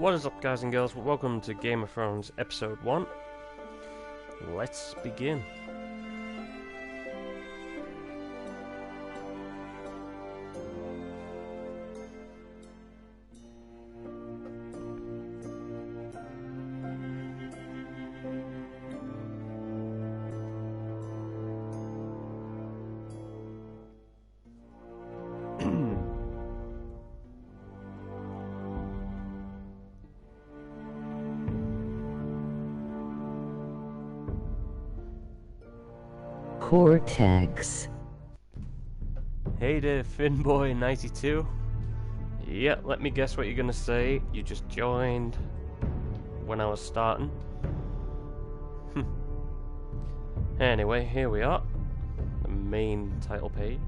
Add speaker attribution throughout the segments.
Speaker 1: What is up, guys and girls? Welcome to Game of Thrones Episode 1. Let's begin.
Speaker 2: Cortex.
Speaker 1: Hey there, Finboy92. Yeah, let me guess what you're gonna say. You just joined when I was starting. Anyway, here we are. The main title page.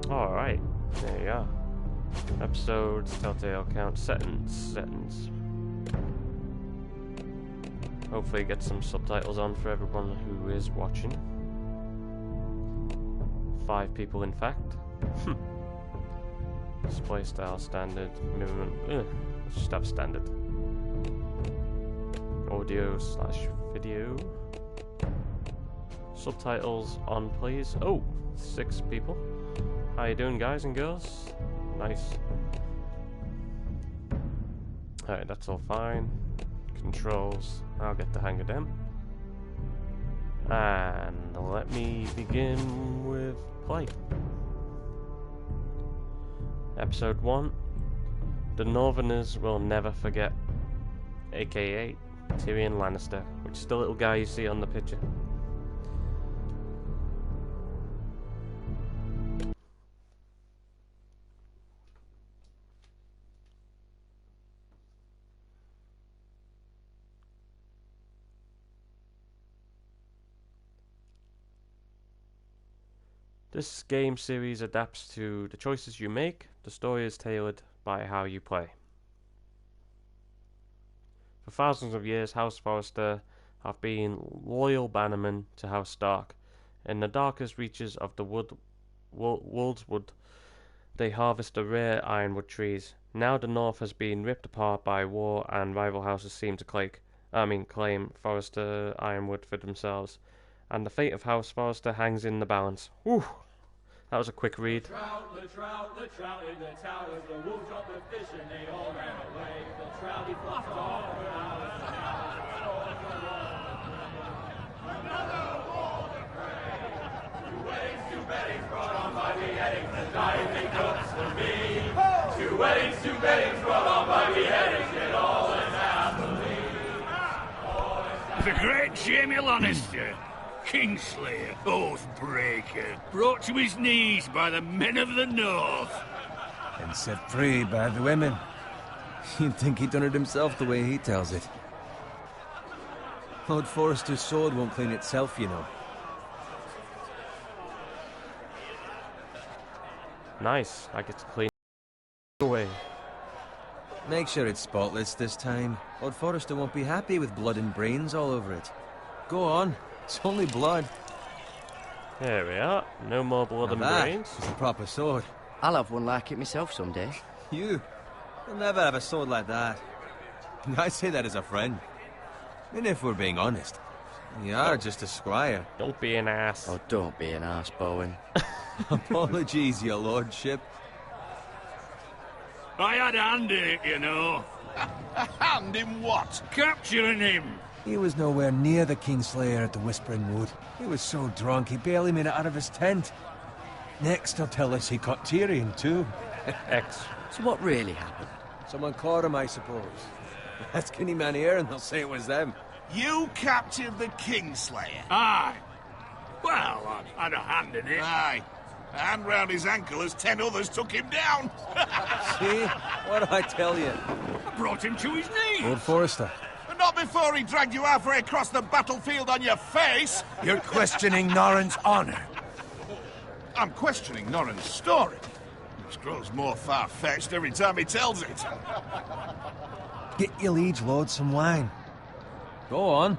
Speaker 1: Alright, there you are. Episodes, Telltale Count, settings. Hopefully get some subtitles on for everyone who is watching. 5 people in fact. Display style, standard, movement, let's just have standard. Audio / video. Subtitles on please. Oh, 6 people. How you doing, guys and girls? Nice. Alright, that's all fine. Controls, I'll get the hang of them. And let me begin with play. Episode 1. The Northerners will never forget, aka Tyrion Lannister, which is the little guy you see on the picture. This game series adapts to the choices you make. The story is tailored by how you play. For thousands of years, House Forrester have been loyal bannermen to House Stark. In the darkest reaches of the Woldswood, they harvest the rare ironwood trees. Now the North has been ripped apart by war, and rival houses seem to claim Forrester ironwood for themselves. And the fate of House Forrester hangs in the balance. Whew! That was a quick read.
Speaker 3: The trout in the towers, the wolves dropped the fish and they all ran away. The trouty flopped off for hours and hours. Another war to pray. 2 weddings, 2 beddings brought on by beheadings, and diving cooks for me. 2 weddings, 2 beddings brought on by beheadings, and all is happily.
Speaker 4: The great Jaime Lannister, Kingslayer, Oathbreaker, brought to his knees by the men of the North.
Speaker 5: And set free by the women. You'd think he'd done it himself the way he tells it. Lord Forrester's sword won't clean itself, you know.
Speaker 1: Nice, I get to clean away.
Speaker 5: Make sure it's spotless this time. Lord Forrester won't be happy with blood and brains all over it. Go on. It's only blood.
Speaker 1: There we are. No more blood and brains.
Speaker 5: It's a proper sword.
Speaker 6: I'll have one like it myself someday.
Speaker 5: You'll never have a sword like that. I say that as a friend. And if we're being honest, you are just a squire.
Speaker 1: Don't be an ass.
Speaker 6: Oh, don't be an arse, Bowen.
Speaker 5: Apologies, your lordship.
Speaker 4: I had a hand in it, you know.
Speaker 7: A hand in what?
Speaker 4: Capturing him.
Speaker 5: He was nowhere near the Kingslayer at the Whispering Wood. He was so drunk he barely made it out of his tent. Next he'll tell us he caught Tyrion too.
Speaker 1: X.
Speaker 6: So what really happened?
Speaker 5: Someone caught him, I suppose. Ask any man here and they'll say it was them.
Speaker 7: You captured the Kingslayer?
Speaker 4: Aye. Well, I had a hand in it.
Speaker 7: Aye. A hand round his ankle as 10 others took him down.
Speaker 5: See? What did I tell you?
Speaker 4: I brought him to his knees.
Speaker 5: Lord Forrester.
Speaker 7: But not before he dragged you halfway across the battlefield on your face.
Speaker 5: You're questioning Norrin's honor.
Speaker 7: I'm questioning Norrin's story. Which grows more far-fetched every time he tells it.
Speaker 5: Get your liege lord some wine. Go on.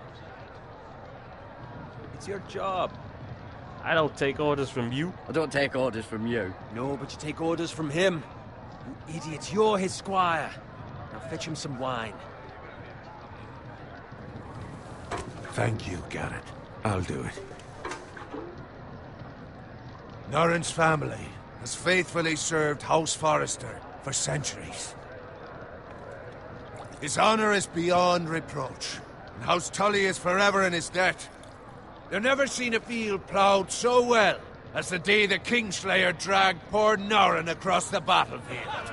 Speaker 5: It's your job.
Speaker 1: I don't take orders from you.
Speaker 6: I don't take orders from you.
Speaker 5: No, but you take orders from him. You idiot, you're his squire. Now fetch him some wine.
Speaker 2: Thank you, Garrett. I'll do it. Norrin's family has faithfully served House Forrester for centuries. His honor is beyond reproach, and House Tully is forever in his debt. They've never seen a field ploughed so well as the day the Kingslayer dragged poor Norrin across the battlefield.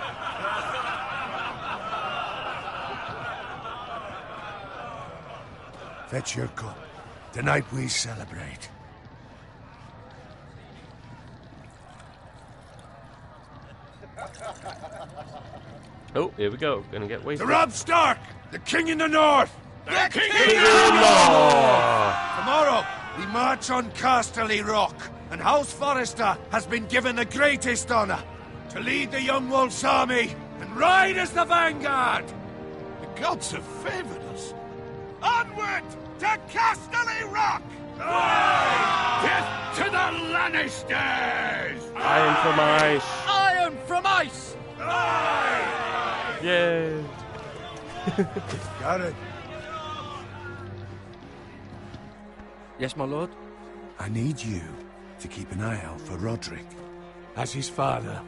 Speaker 2: Fetch your cup. Tonight we celebrate.
Speaker 1: Oh, here we go. Gonna get
Speaker 2: To
Speaker 1: wasted.
Speaker 2: Robb Stark, the King in the North!
Speaker 4: The King
Speaker 2: Tomorrow, we march on Casterly Rock, and House Forrester has been given the greatest honor to lead the Young Wolf's army and ride as the vanguard. The gods have favored us. Onward to Casterly Rock!
Speaker 4: Death to the Lannisters!
Speaker 1: Iron from ice.
Speaker 6: Iron from ice!
Speaker 1: Yay.
Speaker 2: Got it.
Speaker 6: Yes, my lord?
Speaker 2: I need you to keep an eye out for Roderick. As his father,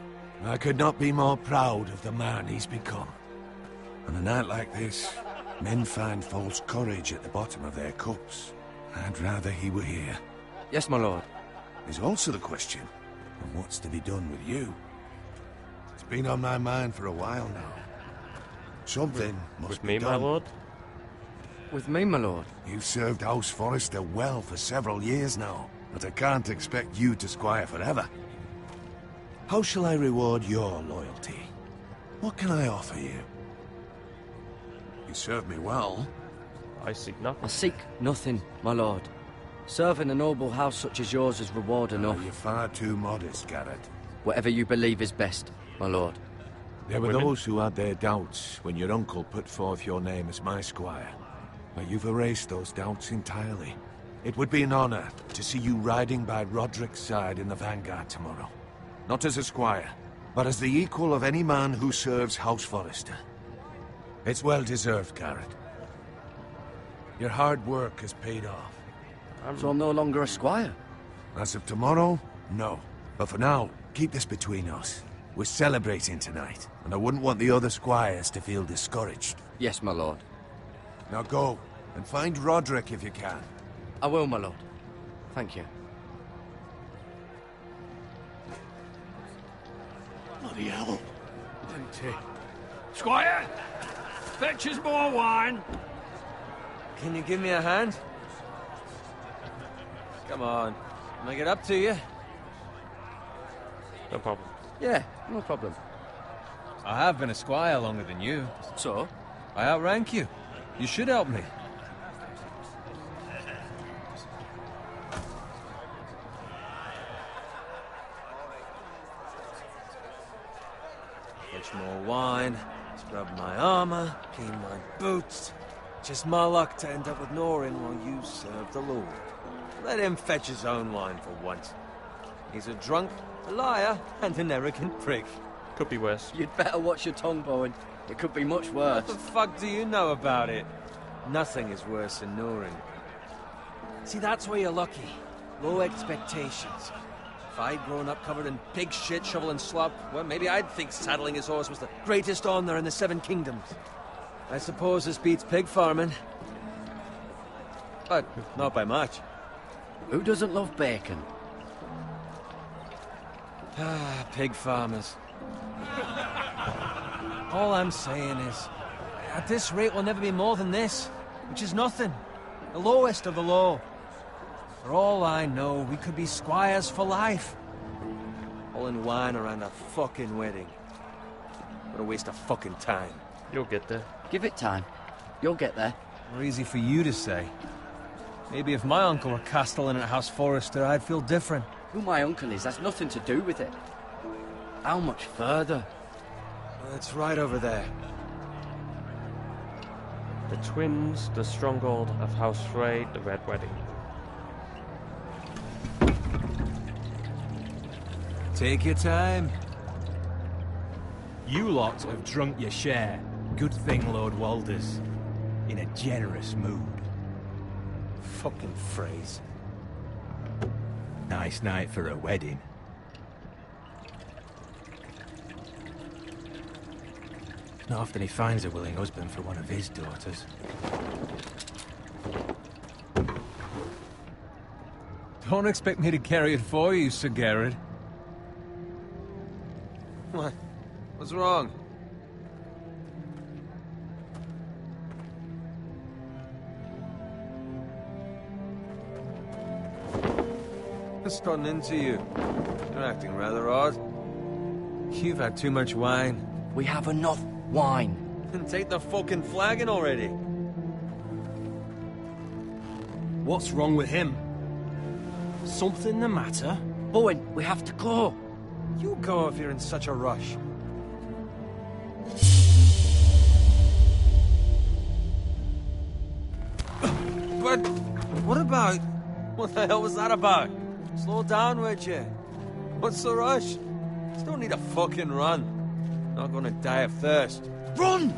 Speaker 2: I could not be more proud of the man he's become. On a night like this, men find false courage at the bottom of their cups. I'd rather he were here.
Speaker 6: Yes, my lord.
Speaker 2: There's also the question of what's to be done with you. It's been on my mind for a while now. Something must
Speaker 1: With
Speaker 2: be
Speaker 1: me,
Speaker 2: done.
Speaker 1: my lord?
Speaker 6: With me, my lord.
Speaker 2: You've served House Forrester well for several years now, but I can't expect you to squire forever. How shall I reward your loyalty? What can I offer you? You served me well.
Speaker 1: I seek
Speaker 6: I
Speaker 1: nothing.
Speaker 6: seek nothing, my lord. Serving a noble house such as yours is reward enough.
Speaker 2: You're far too modest, Garrett.
Speaker 6: Whatever you believe is best, my lord.
Speaker 2: There were
Speaker 1: Women?
Speaker 2: those who had their doubts when your uncle put forth your name as my squire. But you've erased those doubts entirely. It would be an honor to see you riding by Roderick's side in the vanguard tomorrow. Not as a squire, but as the equal of any man who serves House Forrester. It's well deserved, Garrett. Your hard work has paid off.
Speaker 6: So I'm no longer a squire?
Speaker 2: As of tomorrow, no. But for now, keep this between us. We're celebrating tonight, and I wouldn't want the other squires to feel discouraged.
Speaker 6: Yes, my lord.
Speaker 2: Now go, and find Roderick if you can.
Speaker 6: I will, my lord. Thank you.
Speaker 4: Bloody hell. Empty. Squire! Fetch us more wine.
Speaker 5: Can you give me a hand? Come on. Make it up to you.
Speaker 1: No problem.
Speaker 6: Yeah, no problem.
Speaker 5: I have been a squire longer than you.
Speaker 6: So?
Speaker 5: I outrank you. You should help me. Fetch more wine, scrub my armor, clean my boots. Just my luck to end up with Norrin while you serve the Lord. Let him fetch his own wine for once. He's a drunk, a liar, and an arrogant prick.
Speaker 1: Could be worse.
Speaker 6: You'd better watch your tongue, Bowen. It could be much worse.
Speaker 5: What the fuck do you know about it? Nothing is worse than Norrin. See, that's where you're lucky. Low expectations. If I'd grown up covered in pig shit, shovel and slop, well, maybe I'd think saddling his horse was the greatest honor in the Seven Kingdoms. I suppose this beats pig farming. But not by much.
Speaker 6: Who doesn't love bacon?
Speaker 5: Ah, pig farmers. All I'm saying is, at this rate we'll never be more than this, which is nothing. The lowest of the low. For all I know, we could be squires for life. Pulling wine around a fucking wedding. What a waste of fucking time.
Speaker 1: You'll get there.
Speaker 6: Give it time. You'll get there.
Speaker 5: More easy for you to say. Maybe if my uncle were castellan at House Forrester, I'd feel different.
Speaker 6: Who my uncle is has nothing to do with it. How much further?
Speaker 5: It's right over there.
Speaker 1: The twins, the stronghold of House Frey, the Red Wedding.
Speaker 5: Take your time.
Speaker 8: You lot have drunk your share. Good thing Lord Walder's in a generous mood.
Speaker 5: Fucking phrase.
Speaker 8: Nice night for a wedding. Not often he finds a willing husband for one of his daughters.
Speaker 5: Don't expect me to carry it for you, Sir Garrett. What? What's wrong? What's gotten into you? You're acting rather odd. You've had too much wine.
Speaker 6: We have enough wine.
Speaker 5: Then take the fucking flagon already.
Speaker 8: What's wrong with him? Something the matter?
Speaker 6: Owen, we have to go.
Speaker 5: You go if you're in such a rush. But what about... What the hell was that about? Slow down, would you? What's the rush? Just don't need a fucking run. Not gonna die of thirst.
Speaker 6: Run!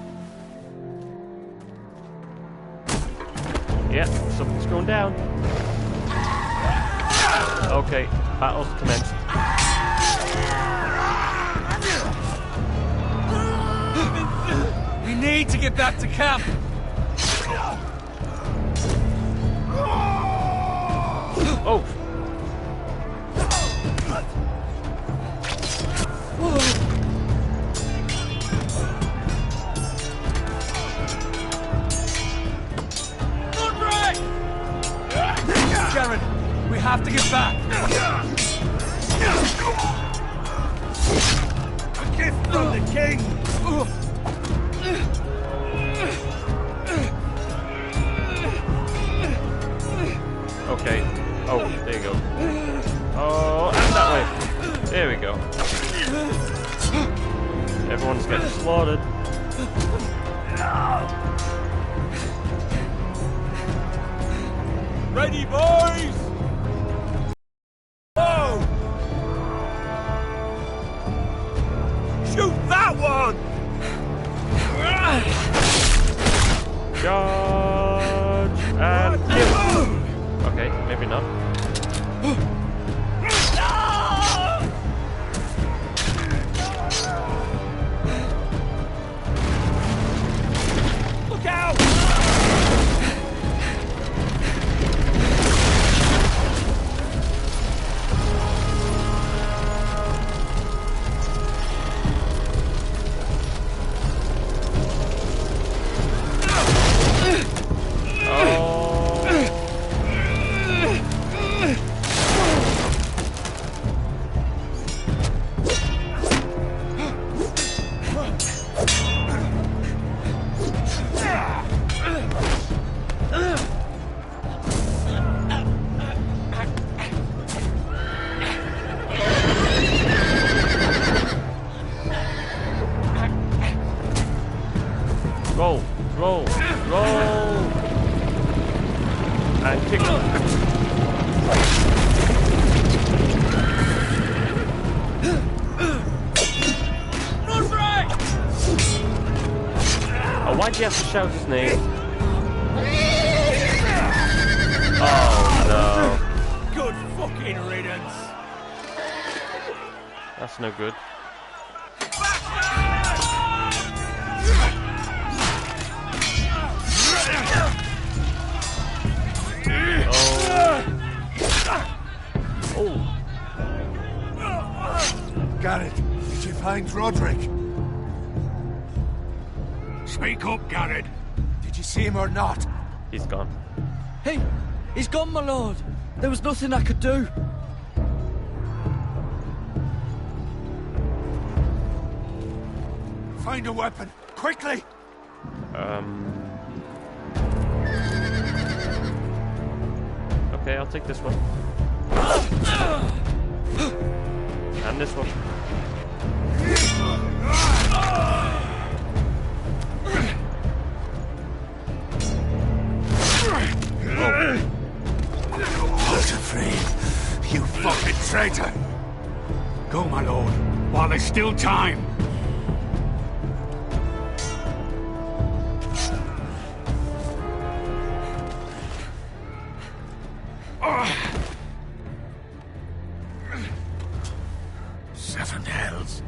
Speaker 1: Yep, something's going down. Okay, battle's commenced.
Speaker 5: We need to get back to camp.
Speaker 1: Oh!
Speaker 5: Garrett, we have to get back.
Speaker 7: A gift from the king!
Speaker 1: Okay. Oh, there you go. Oh, and that way. There we go. Everyone's getting slaughtered.
Speaker 7: Ready, boys! Whoa! Shoot that one!
Speaker 1: Charge and kill. Okay, maybe not.
Speaker 7: Look out!
Speaker 1: Roll, roll, roll, and kick. Oh, why'd you have to shout his name? Oh no.
Speaker 7: Good fucking riddance!
Speaker 1: That's no good. Oh.
Speaker 2: Garrett, did you find Roderick?
Speaker 4: Speak up, Garrett.
Speaker 2: Did you see him or not?
Speaker 1: He's gone.
Speaker 6: Hey, he's gone, my lord. There was nothing I could do.
Speaker 2: Find a weapon, quickly!
Speaker 1: Okay, I'll take this one. And this one.
Speaker 2: traitor!
Speaker 4: Go, my lord, while there's still time.
Speaker 2: Seven hells.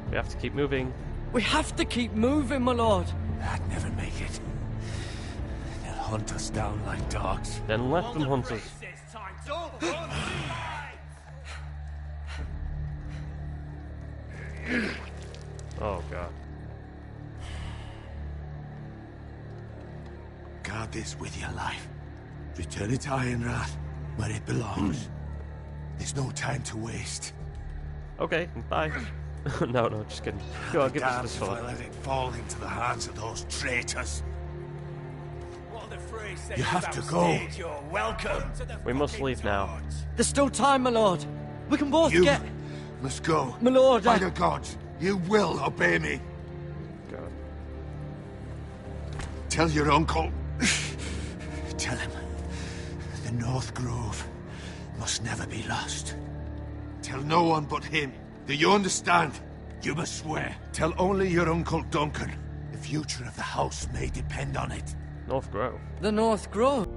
Speaker 1: We have to keep moving.
Speaker 6: We have to keep moving, my lord.
Speaker 2: I'd never make it. They'll hunt us down like dogs.
Speaker 1: Then let them hunt us. Oh god.
Speaker 2: Guard this with your life. Return it to Ironrath, where it belongs. There's no time to waste.
Speaker 1: Okay, bye. No, just kidding. Go on, give us
Speaker 2: Damned
Speaker 1: the
Speaker 2: if
Speaker 1: sword.
Speaker 2: I let it fall into the hands of those traitors. You have to go.
Speaker 3: You're welcome.
Speaker 1: We must leave now.
Speaker 6: There's still time, my lord. We can both
Speaker 2: You
Speaker 6: get...
Speaker 2: must go.
Speaker 6: My lord,
Speaker 2: By the gods, you will obey me.
Speaker 1: Go.
Speaker 2: Tell your uncle. Tell him the North Grove must never be lost. Tell no one but him. Do you understand? You must swear. Tell only your uncle Duncan. The future of the house may depend on it.
Speaker 1: North Grove.
Speaker 6: The North Grove.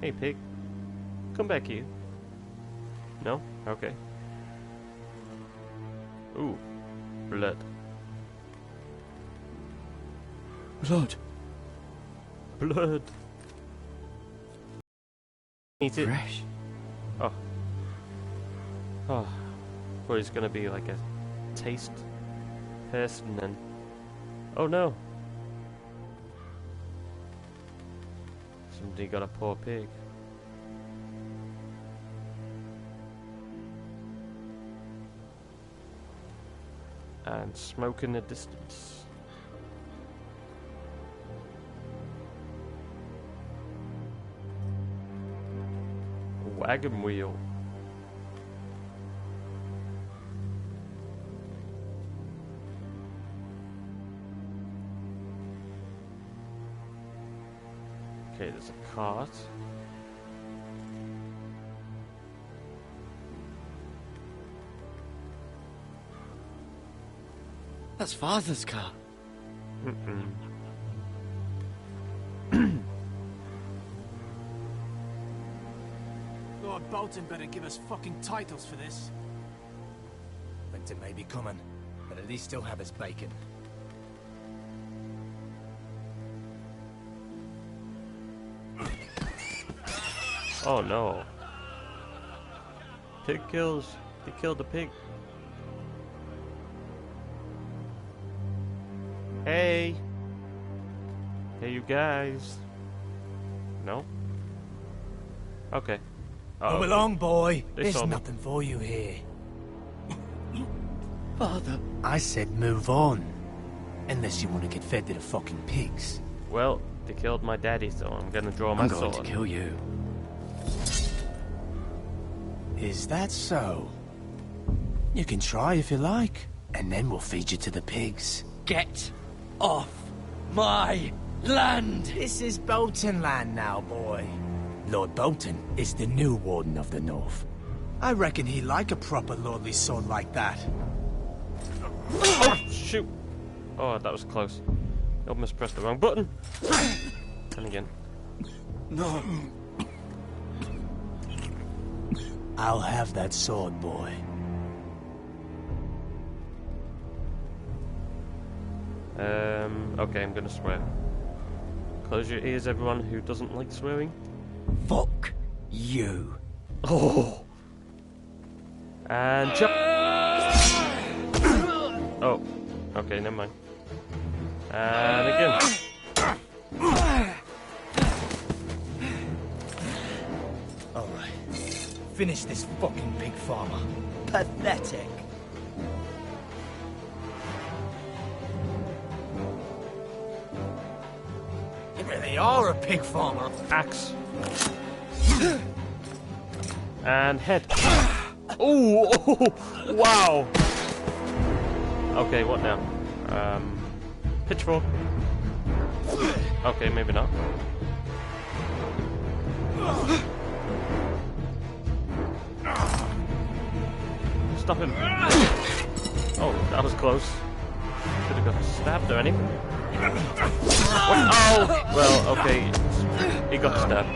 Speaker 1: Hey, pig. Come back here. No? Okay. Ooh. Blood.
Speaker 6: Blood.
Speaker 1: Blood. Eat it.
Speaker 6: Fresh.
Speaker 1: Oh. Oh. Well, he's gonna be like a taste person then. Oh no. Somebody got a poor pig. And smoke in the distance. Wagon wheel. Okay, there's a cart.
Speaker 6: That's Father's car.
Speaker 9: Lord Bolton better give us fucking titles for this.
Speaker 8: Winter may be coming, but at least he'll have his bacon.
Speaker 1: Oh no. Pig kills. He killed the pig. Hey. Hey, you guys. No? Okay.
Speaker 8: Come along, boy.
Speaker 1: They
Speaker 8: There's
Speaker 1: saw me.
Speaker 8: nothing for you here.
Speaker 6: Father.
Speaker 8: I said move on. Unless you want to get fed to the fucking pigs.
Speaker 1: Well, they killed my daddy, so I'm gonna draw my
Speaker 6: I'm going
Speaker 1: sword.
Speaker 6: to kill you.
Speaker 8: Is that so? You can try if you like, and then we'll feed you to the pigs.
Speaker 6: Get off my land!
Speaker 8: This is Bolton land now, boy. Lord Bolton is the new Warden of the North. I reckon he'd like a proper lordly son like that.
Speaker 1: Oh, shoot! Oh, that was close. I almost pressed the wrong button. And again.
Speaker 6: No.
Speaker 8: I'll have that sword, boy.
Speaker 1: Okay, I'm gonna swear. Close your ears, everyone who doesn't like swearing.
Speaker 6: Fuck you.
Speaker 1: Oh! And jump! Oh, okay, never mind. And again.
Speaker 8: Alright. Finish this fucking big farmer.
Speaker 6: Pathetic.
Speaker 8: You really are a pig farmer.
Speaker 1: Axe. And head. Ooh, oh, wow. Okay, what now? Pitchfork. Okay, maybe not. Stop him. Oh, that was close. Could have got stabbed or anything. What? Oh! Well, okay. He got stabbed.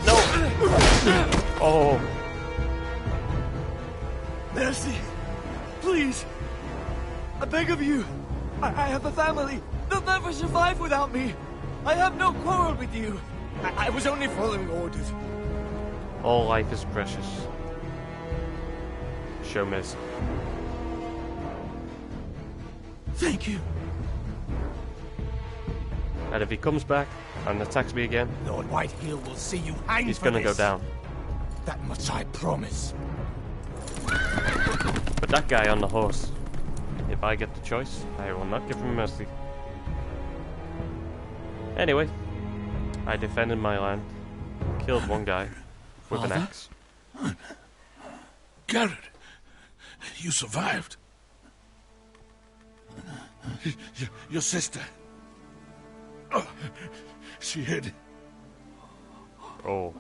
Speaker 1: No! Oh.
Speaker 6: Mercy. Please. I beg of you. I have a family. They'll never survive without me. I have no quarrel with you. I was only following orders.
Speaker 1: All life is precious. Show mercy.
Speaker 6: Thank you.
Speaker 1: And if he comes back and attacks me again,
Speaker 8: Lord Whitehill will see you hanged
Speaker 1: he's
Speaker 8: for
Speaker 1: gonna
Speaker 8: this.
Speaker 1: go down.
Speaker 8: That much I promise.
Speaker 1: But that guy on the horse, if I get the choice, I will not give him mercy. Anyway, I defended my land, killed one guy with an axe.
Speaker 7: Garrett, you survived. Your sister. Oh, she hid.
Speaker 1: Oh.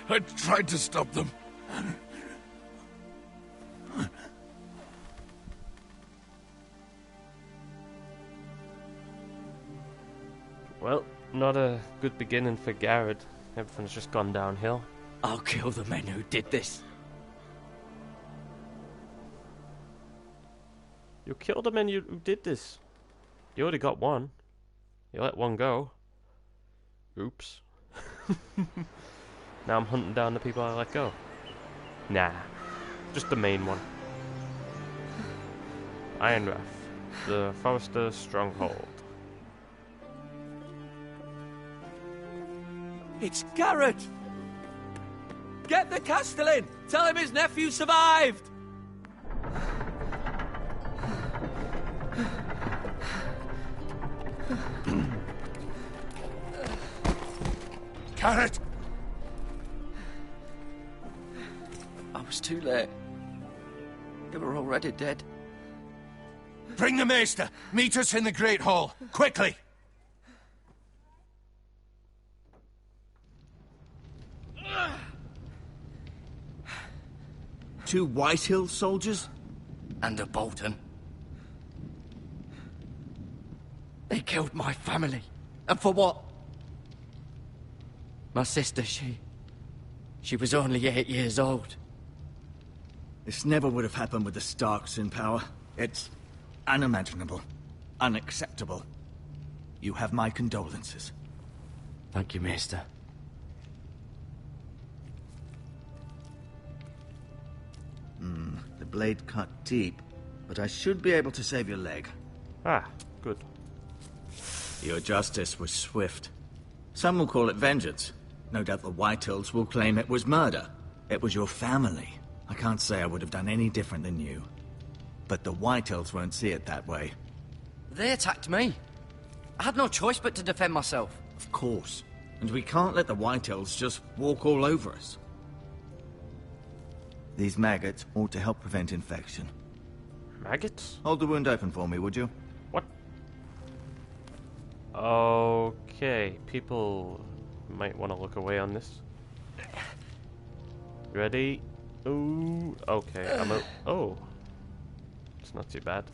Speaker 7: I tried to stop them.
Speaker 1: Well, not a good beginning for Garrett. Everything's just gone downhill.
Speaker 6: I'll kill the men who did this.
Speaker 1: You killed the men who did this. You already got one. You let one go. Oops. Now I'm hunting down the people I let go. Nah. Just the main one. Ironrath. The Forester Stronghold.
Speaker 6: It's Garrett! Get the Castellan! Tell him his nephew survived!
Speaker 7: Garrett!
Speaker 6: I was too late. They were already dead.
Speaker 2: Bring the Maester! Meet us in the Great Hall! Quickly!
Speaker 6: 2 Whitehill soldiers?
Speaker 10: And a Bolton. They killed my family. And for what? My sister, she was only 8 years old.
Speaker 6: This never would have happened with the Starks in power. It's unimaginable. Unacceptable. You have my condolences.
Speaker 10: Thank you, Maester.
Speaker 6: The blade cut deep, but I should be able to save your leg.
Speaker 1: Ah, good.
Speaker 6: Your justice was swift. Some will call it vengeance. No doubt the Whitehills will claim it was murder. It was your family. I can't say I would have done any different than you. But the Whitehills won't see it that way.
Speaker 10: They attacked me. I had no choice but to defend myself.
Speaker 6: Of course. And we can't let the Whitehills just walk all over us. These maggots ought to help prevent infection.
Speaker 1: Maggots?
Speaker 6: Hold the wound open for me, would you?
Speaker 1: What? Okay, people might want to look away on this. Ready? Ooh, okay, I'm out. Oh. It's not too bad.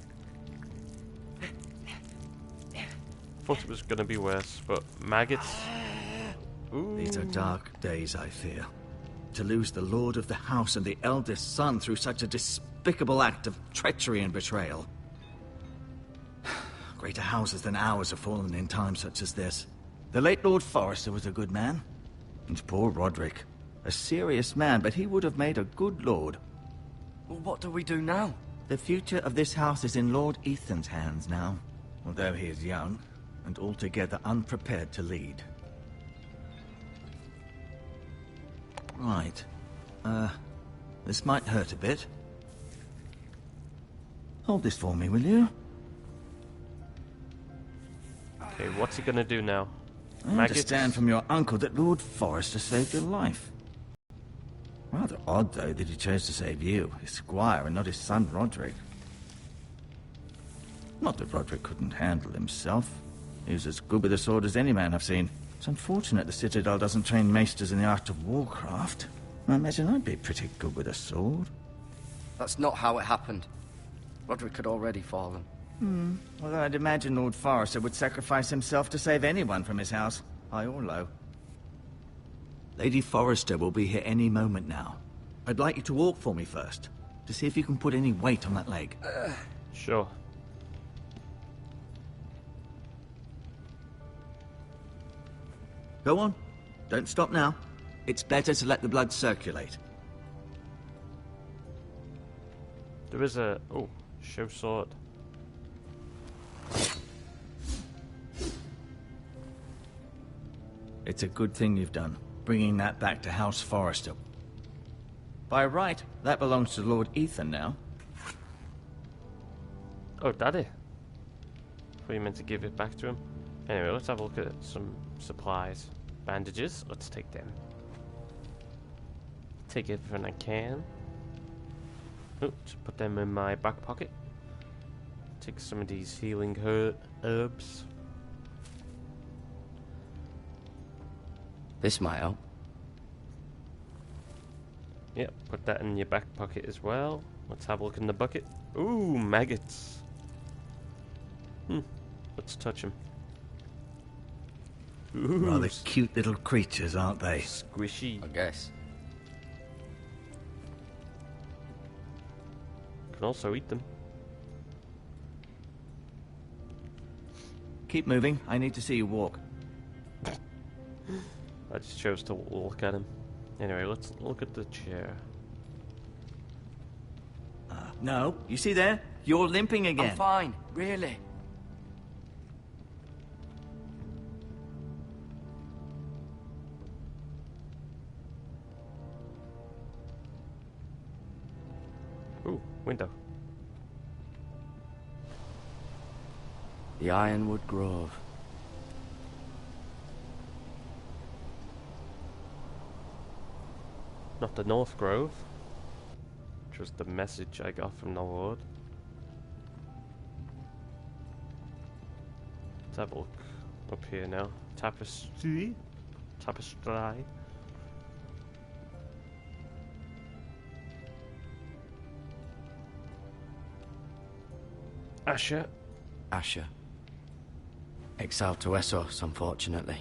Speaker 1: Thought it was gonna be worse, but maggots. Ooh.
Speaker 6: These are dark days, I fear. To lose the lord of the house and the eldest son through such a despicable act of treachery and betrayal. Greater houses than ours have fallen in times such as this. The late Lord Forrester was a good man. And poor Roderick. A serious man, but he would have made a good lord.
Speaker 10: Well, what do we do now?
Speaker 6: The future of this house is in Lord Ethan's hands now. Although he is young, and altogether unprepared to lead. Right. This might hurt a bit. Hold this for me, will you?
Speaker 1: Okay, what's he gonna do now?
Speaker 6: I understand from your uncle that Lord Forrester saved your life. Rather odd, though, that he chose to save you, his squire, and not his son Roderick. Not that Roderick couldn't handle himself. He was as good with a sword as any man I've seen. It's unfortunate the Citadel doesn't train maesters in the art of warcraft. I imagine I'd be pretty good with a sword.
Speaker 10: That's not how it happened. Roderick had already fallen.
Speaker 6: Although I'd imagine Lord Forrester would sacrifice himself to save anyone from his house, high or low. Lady Forrester will be here any moment now. I'd like you to walk for me first, to see if you can put any weight on that leg.
Speaker 1: Sure.
Speaker 6: Go on. Don't stop now. It's better to let the blood circulate.
Speaker 1: There is a... oh, show sword.
Speaker 6: It's a good thing you've done, bringing that back to House Forrester. By right, that belongs to Lord Ethan now.
Speaker 1: Oh, Daddy. Thought you meant to give it back to him. Anyway, let's have a look at some supplies. Bandages, let's take them. Take everything I can. Oops, put them in my back pocket. Take some of these healing herbs.
Speaker 10: This might help.
Speaker 1: Yep, put that in your back pocket as well. Let's have a look in the bucket. Ooh, maggots. Let's touch them. Ooh,
Speaker 6: Rather cute little creatures, aren't they?
Speaker 1: Squishy.
Speaker 10: I guess.
Speaker 1: Can also eat them.
Speaker 6: Keep moving. I need to see you walk.
Speaker 1: I just chose to look at him. Anyway, let's look at the chair.
Speaker 6: No, you see there? You're limping again.
Speaker 10: I'm fine, really.
Speaker 1: Ooh, window.
Speaker 10: The Ironwood Grove.
Speaker 1: Not the North Grove, which was the message I got from the Lord. Let's have a look up here now. Tapestry. Asher.
Speaker 10: Asher. Exiled to Essos, unfortunately.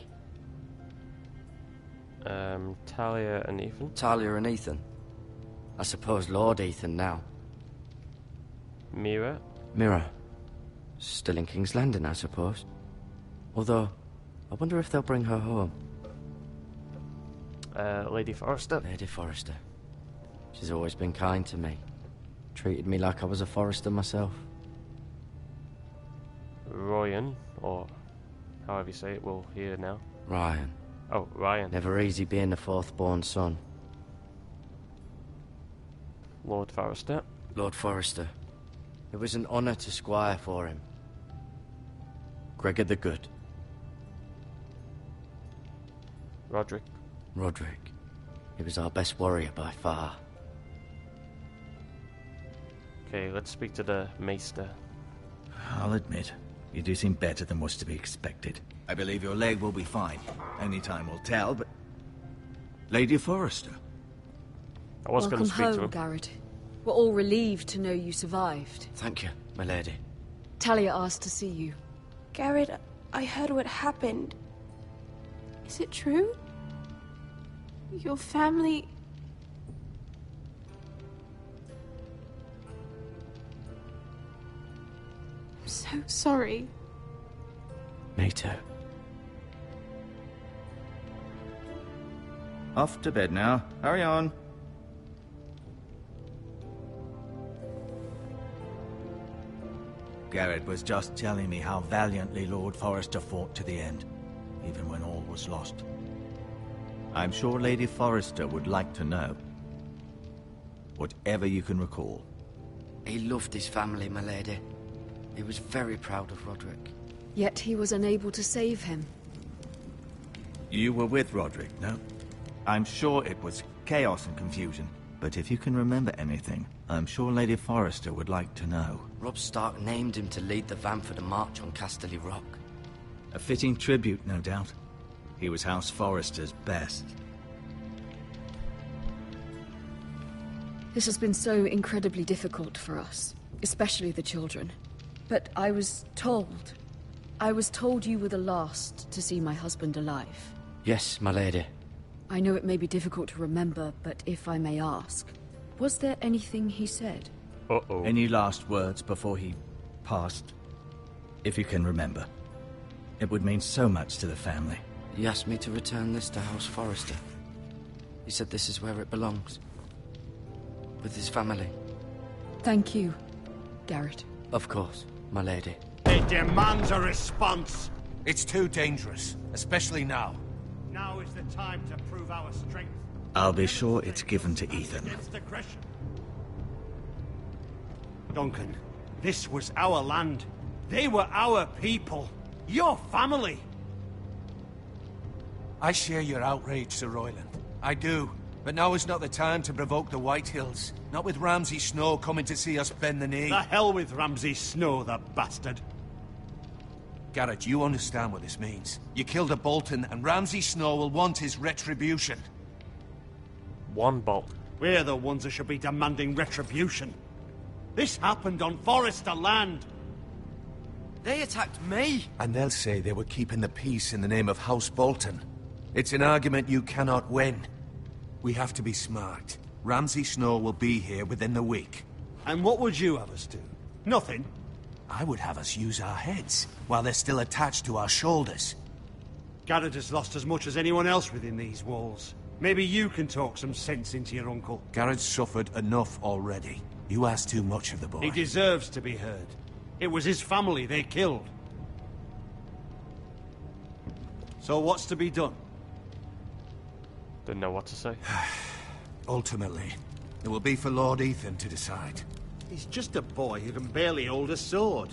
Speaker 1: Talia and Ethan.
Speaker 10: Talia and Ethan. I suppose Lord Ethan now.
Speaker 1: Mira.
Speaker 10: Mira. Still in King's Landing, I suppose. Although, I wonder if they'll bring her home.
Speaker 1: Lady Forrester.
Speaker 10: Lady Forrester. She's always been kind to me. Treated me like I was a Forrester myself.
Speaker 1: Ryan, or however you say it, we'll hear now.
Speaker 10: Ryan.
Speaker 1: Oh, Ryan.
Speaker 10: Never easy being the fourth-born son.
Speaker 1: Lord Forrester.
Speaker 10: Lord Forrester. It was an honour to squire for him. Gregor the Good.
Speaker 1: Roderick.
Speaker 10: Roderick. He was our best warrior by far.
Speaker 1: Okay, let's speak to the Maester.
Speaker 11: I'll admit, you do seem better than was to be expected. I believe your leg will be fine. Only time will tell, but... Lady Forrester.
Speaker 1: I was going to speak to him.
Speaker 12: Welcome home, Garrett. We're all relieved to know you survived.
Speaker 10: Thank you, my lady.
Speaker 12: Talia asked to see you.
Speaker 13: Garrett, I heard what happened. Is it true? Your family... I'm so sorry.
Speaker 10: Me too.
Speaker 11: Off to bed now. Hurry on. Garrett was just telling me how valiantly Lord Forrester fought to the end, even when all was lost. I'm sure Lady Forrester would like to know. Whatever you can recall.
Speaker 10: He loved his family, my lady. He was very proud of Roderick.
Speaker 12: Yet he was unable to save him.
Speaker 11: You were with Roderick, no? I'm sure it was chaos and confusion. But if you can remember anything, I'm sure Lady Forrester would like to know.
Speaker 10: Robb Stark named him to lead the van for the march on Casterly Rock.
Speaker 11: A fitting tribute, no doubt. He was House Forrester's best.
Speaker 12: This has been so incredibly difficult for us, especially the children. But I was told you were the last to see my husband alive.
Speaker 10: Yes, my lady.
Speaker 12: I know it may be difficult to remember, but if I may ask, was there anything he said?
Speaker 1: Uh-oh.
Speaker 11: Any last words before he passed? If you can remember. It would mean so much to the family.
Speaker 10: He asked me to return this to House Forrester. He said this is where it belongs. With his family.
Speaker 12: Thank you, Garrett.
Speaker 10: Of course, my lady.
Speaker 4: It demands a response.
Speaker 2: It's too dangerous, especially now.
Speaker 4: Now is the time to prove our strength.
Speaker 11: I'll be sure it's given to Ethan.
Speaker 4: Against aggression. Duncan, this was our land. They were our people. Your family.
Speaker 2: I share your outrage, Sir Royland. I do. But now is not the time to provoke the Whitehills. Not with Ramsay Snow coming to see us bend the knee.
Speaker 4: The hell with Ramsay Snow, the bastard.
Speaker 2: Garrett, you understand what this means. You killed a Bolton, and Ramsay Snow will want his retribution.
Speaker 1: One Bolton.
Speaker 4: We're the ones who should be demanding retribution. This happened on Forrester land.
Speaker 10: They attacked me!
Speaker 2: And they'll say they were keeping the peace in the name of House Bolton. It's an argument you cannot win. We have to be smart. Ramsay Snow will be here within the week.
Speaker 4: And what would you have us do? Nothing.
Speaker 2: I would have us use our heads, while they're still attached to our shoulders.
Speaker 4: Garrett has lost as much as anyone else within these walls. Maybe you can talk some sense into your uncle.
Speaker 2: Garrett's suffered enough already. You ask too much of the boy.
Speaker 4: He deserves to be heard. It was his family they killed. So what's to be done?
Speaker 1: Didn't know what to say.
Speaker 2: Ultimately, it will be for Lord Ethan to decide.
Speaker 4: He's just a boy who can barely hold a sword.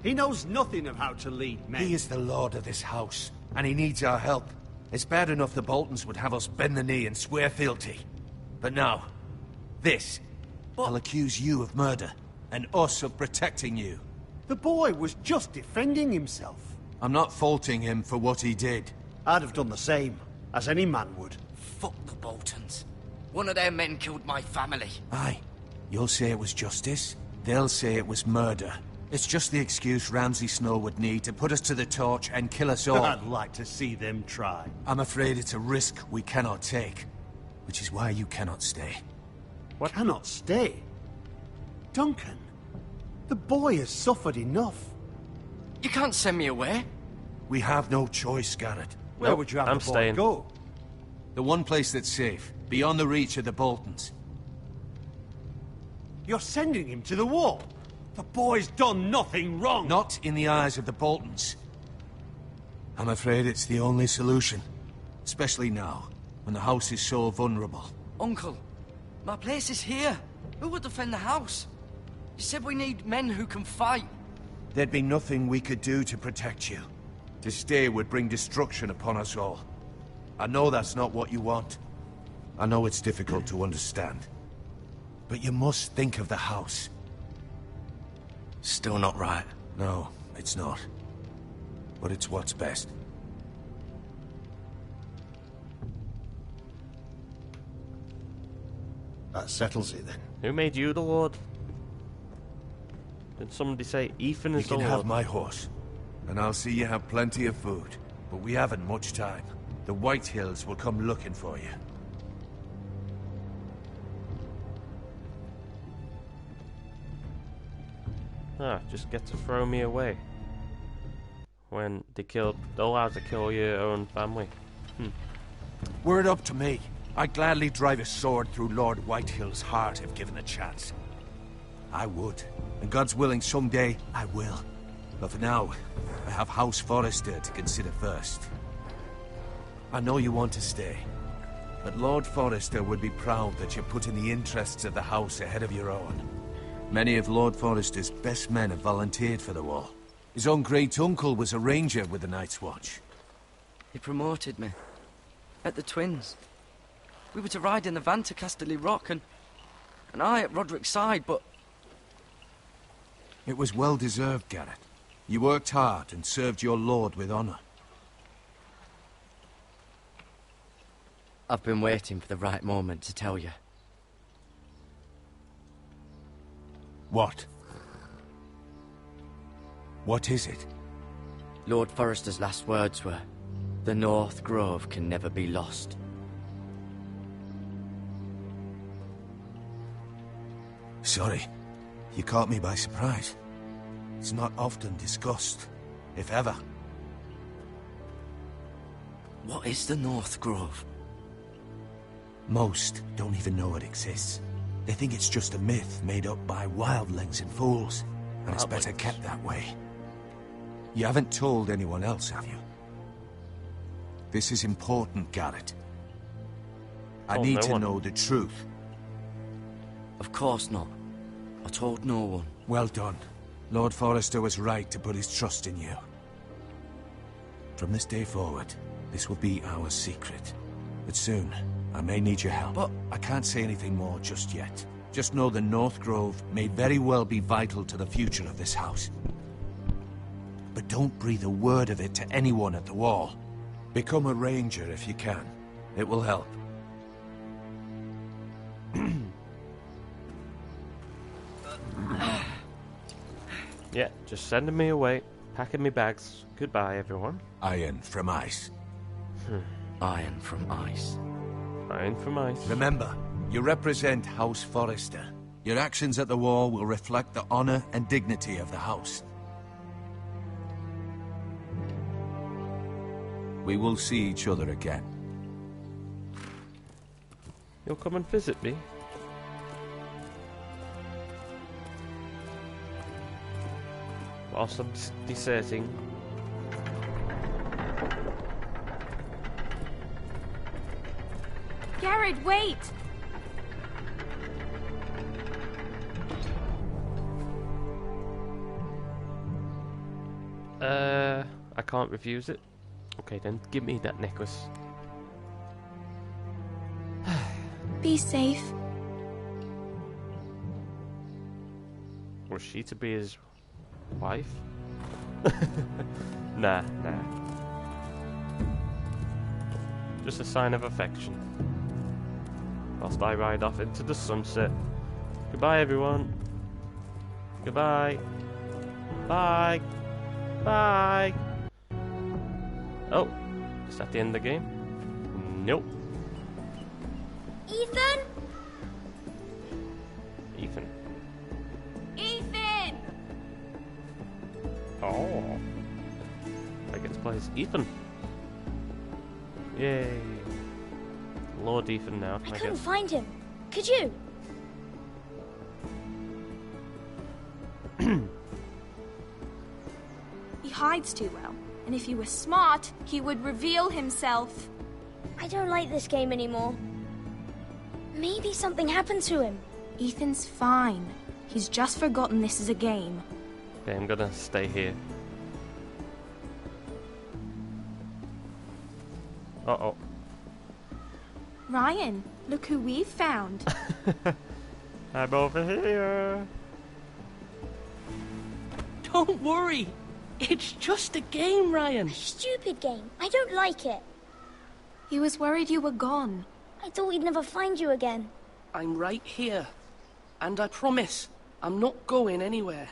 Speaker 4: He knows nothing of how to lead men.
Speaker 2: He is the lord of this house, and he needs our help. It's bad enough the Boltons would have us bend the knee and swear fealty. But now, this. I'll accuse you of murder, and us of protecting you.
Speaker 4: The boy was just defending himself.
Speaker 2: I'm not faulting him for what he did.
Speaker 4: I'd have done the same, as any man would.
Speaker 10: Fuck the Boltons. One of their men killed my family.
Speaker 2: Aye. You'll say it was justice. They'll say it was murder. It's just the excuse Ramsay Snow would need to put us to the torch and kill us all.
Speaker 14: I'd like to see them try.
Speaker 2: I'm afraid it's a risk we cannot take, which is why you cannot stay.
Speaker 14: What? Cannot stay? Duncan, the boy has suffered enough.
Speaker 10: You can't send me away.
Speaker 2: We have no choice, Garrett.
Speaker 14: Where would you have the boy
Speaker 1: staying.
Speaker 14: go?
Speaker 2: The one place that's safe, beyond the reach of the Boltons.
Speaker 14: You're sending him to the wall? The boy's done nothing wrong!
Speaker 2: Not in the eyes of the Boltons. I'm afraid it's the only solution. Especially now, when the house is so vulnerable.
Speaker 10: Uncle, my place is here. Who would defend the house? You said we need men who can fight.
Speaker 2: There'd be nothing we could do to protect you. To stay would bring destruction upon us all. I know that's not what you want. I know it's difficult to understand. But you must think of the house.
Speaker 10: Still not right.
Speaker 2: No, it's not. But it's what's best.
Speaker 14: That settles it then.
Speaker 1: Who made you the Lord? Did somebody say Ethan is the
Speaker 2: You
Speaker 1: Lord?
Speaker 2: can have my horse. And I'll see you have plenty of food. But we haven't much time. The White Hills will come looking for you.
Speaker 1: Just get to throw me away. When they're allowed to kill your own family.
Speaker 2: Were it up to me, I'd gladly drive a sword through Lord Whitehill's heart if given a chance. I would. And God's willing, someday I will. But for now, I have House Forrester to consider first. I know you want to stay. But Lord Forrester would be proud that you're putting the interests of the house ahead of your own. Many of Lord Forrester's best men have volunteered for the war. His own great-uncle was a ranger with the Night's Watch.
Speaker 10: He promoted me. At the Twins. We were to ride in the van to Casterly Rock, and I at Roderick's side, but...
Speaker 2: It was well-deserved, Garrett. You worked hard and served your lord with honor.
Speaker 10: I've been waiting for the right moment to tell you.
Speaker 2: What? What is it?
Speaker 10: Lord Forrester's last words were, "The North Grove can never be lost."
Speaker 2: Sorry. You caught me by surprise. It's not often discussed, if ever.
Speaker 10: What is the North Grove?
Speaker 2: Most don't even know it exists. They think it's just a myth made up by wildlings and fools, and it's better kept that way. You haven't told anyone else, have you? This is important, Garrett. I need to know the truth.
Speaker 10: Of course not. I told no one.
Speaker 2: Well done. Lord Forrester was right to put his trust in you. From this day forward, this will be our secret. But soon, I may need your help.
Speaker 10: But
Speaker 2: I can't say anything more just yet. Just know the North Grove may very well be vital to the future of this house. But don't breathe a word of it to anyone at the wall. Become a ranger if you can. It will help.
Speaker 1: Yeah, just sending me away, packing me bags. Goodbye, everyone.
Speaker 2: Iron from ice.
Speaker 10: Iron from ice.
Speaker 1: Iron from ice.
Speaker 2: Remember, you represent House Forrester. Your actions at the war will reflect the honor and dignity of the house. We will see each other again.
Speaker 1: You'll come and visit me? Whilst I'm deserting.
Speaker 13: Garrett, wait!
Speaker 1: I can't refuse it. Okay then, give me that necklace.
Speaker 13: Be safe.
Speaker 1: Was she to be his wife? Nah. Just a sign of affection. Whilst I ride off into the sunset. Goodbye, everyone. Goodbye. Bye. Bye. Oh, is that the end of the game? Nope.
Speaker 13: Ethan?
Speaker 1: Ethan.
Speaker 13: Ethan!
Speaker 1: Oh. I get to play as Ethan. Yay. Lord Ethan now,
Speaker 13: I
Speaker 1: I
Speaker 13: couldn't
Speaker 1: guess.
Speaker 13: find him. Could you?
Speaker 15: He hides too well, and if he were smart, he would reveal himself.
Speaker 13: I don't like this game anymore. Maybe something happened to him.
Speaker 15: Ethan's fine. He's just forgotten this is a game.
Speaker 1: Okay, I'm gonna stay here. Uh-oh.
Speaker 15: Ryan, look who we've found.
Speaker 1: I'm over here.
Speaker 16: Don't worry. It's just a game, Ryan.
Speaker 13: Stupid game. I don't like it.
Speaker 15: He was worried you were gone.
Speaker 13: I thought we'd never find you again.
Speaker 16: I'm right here. And I promise, I'm not going anywhere.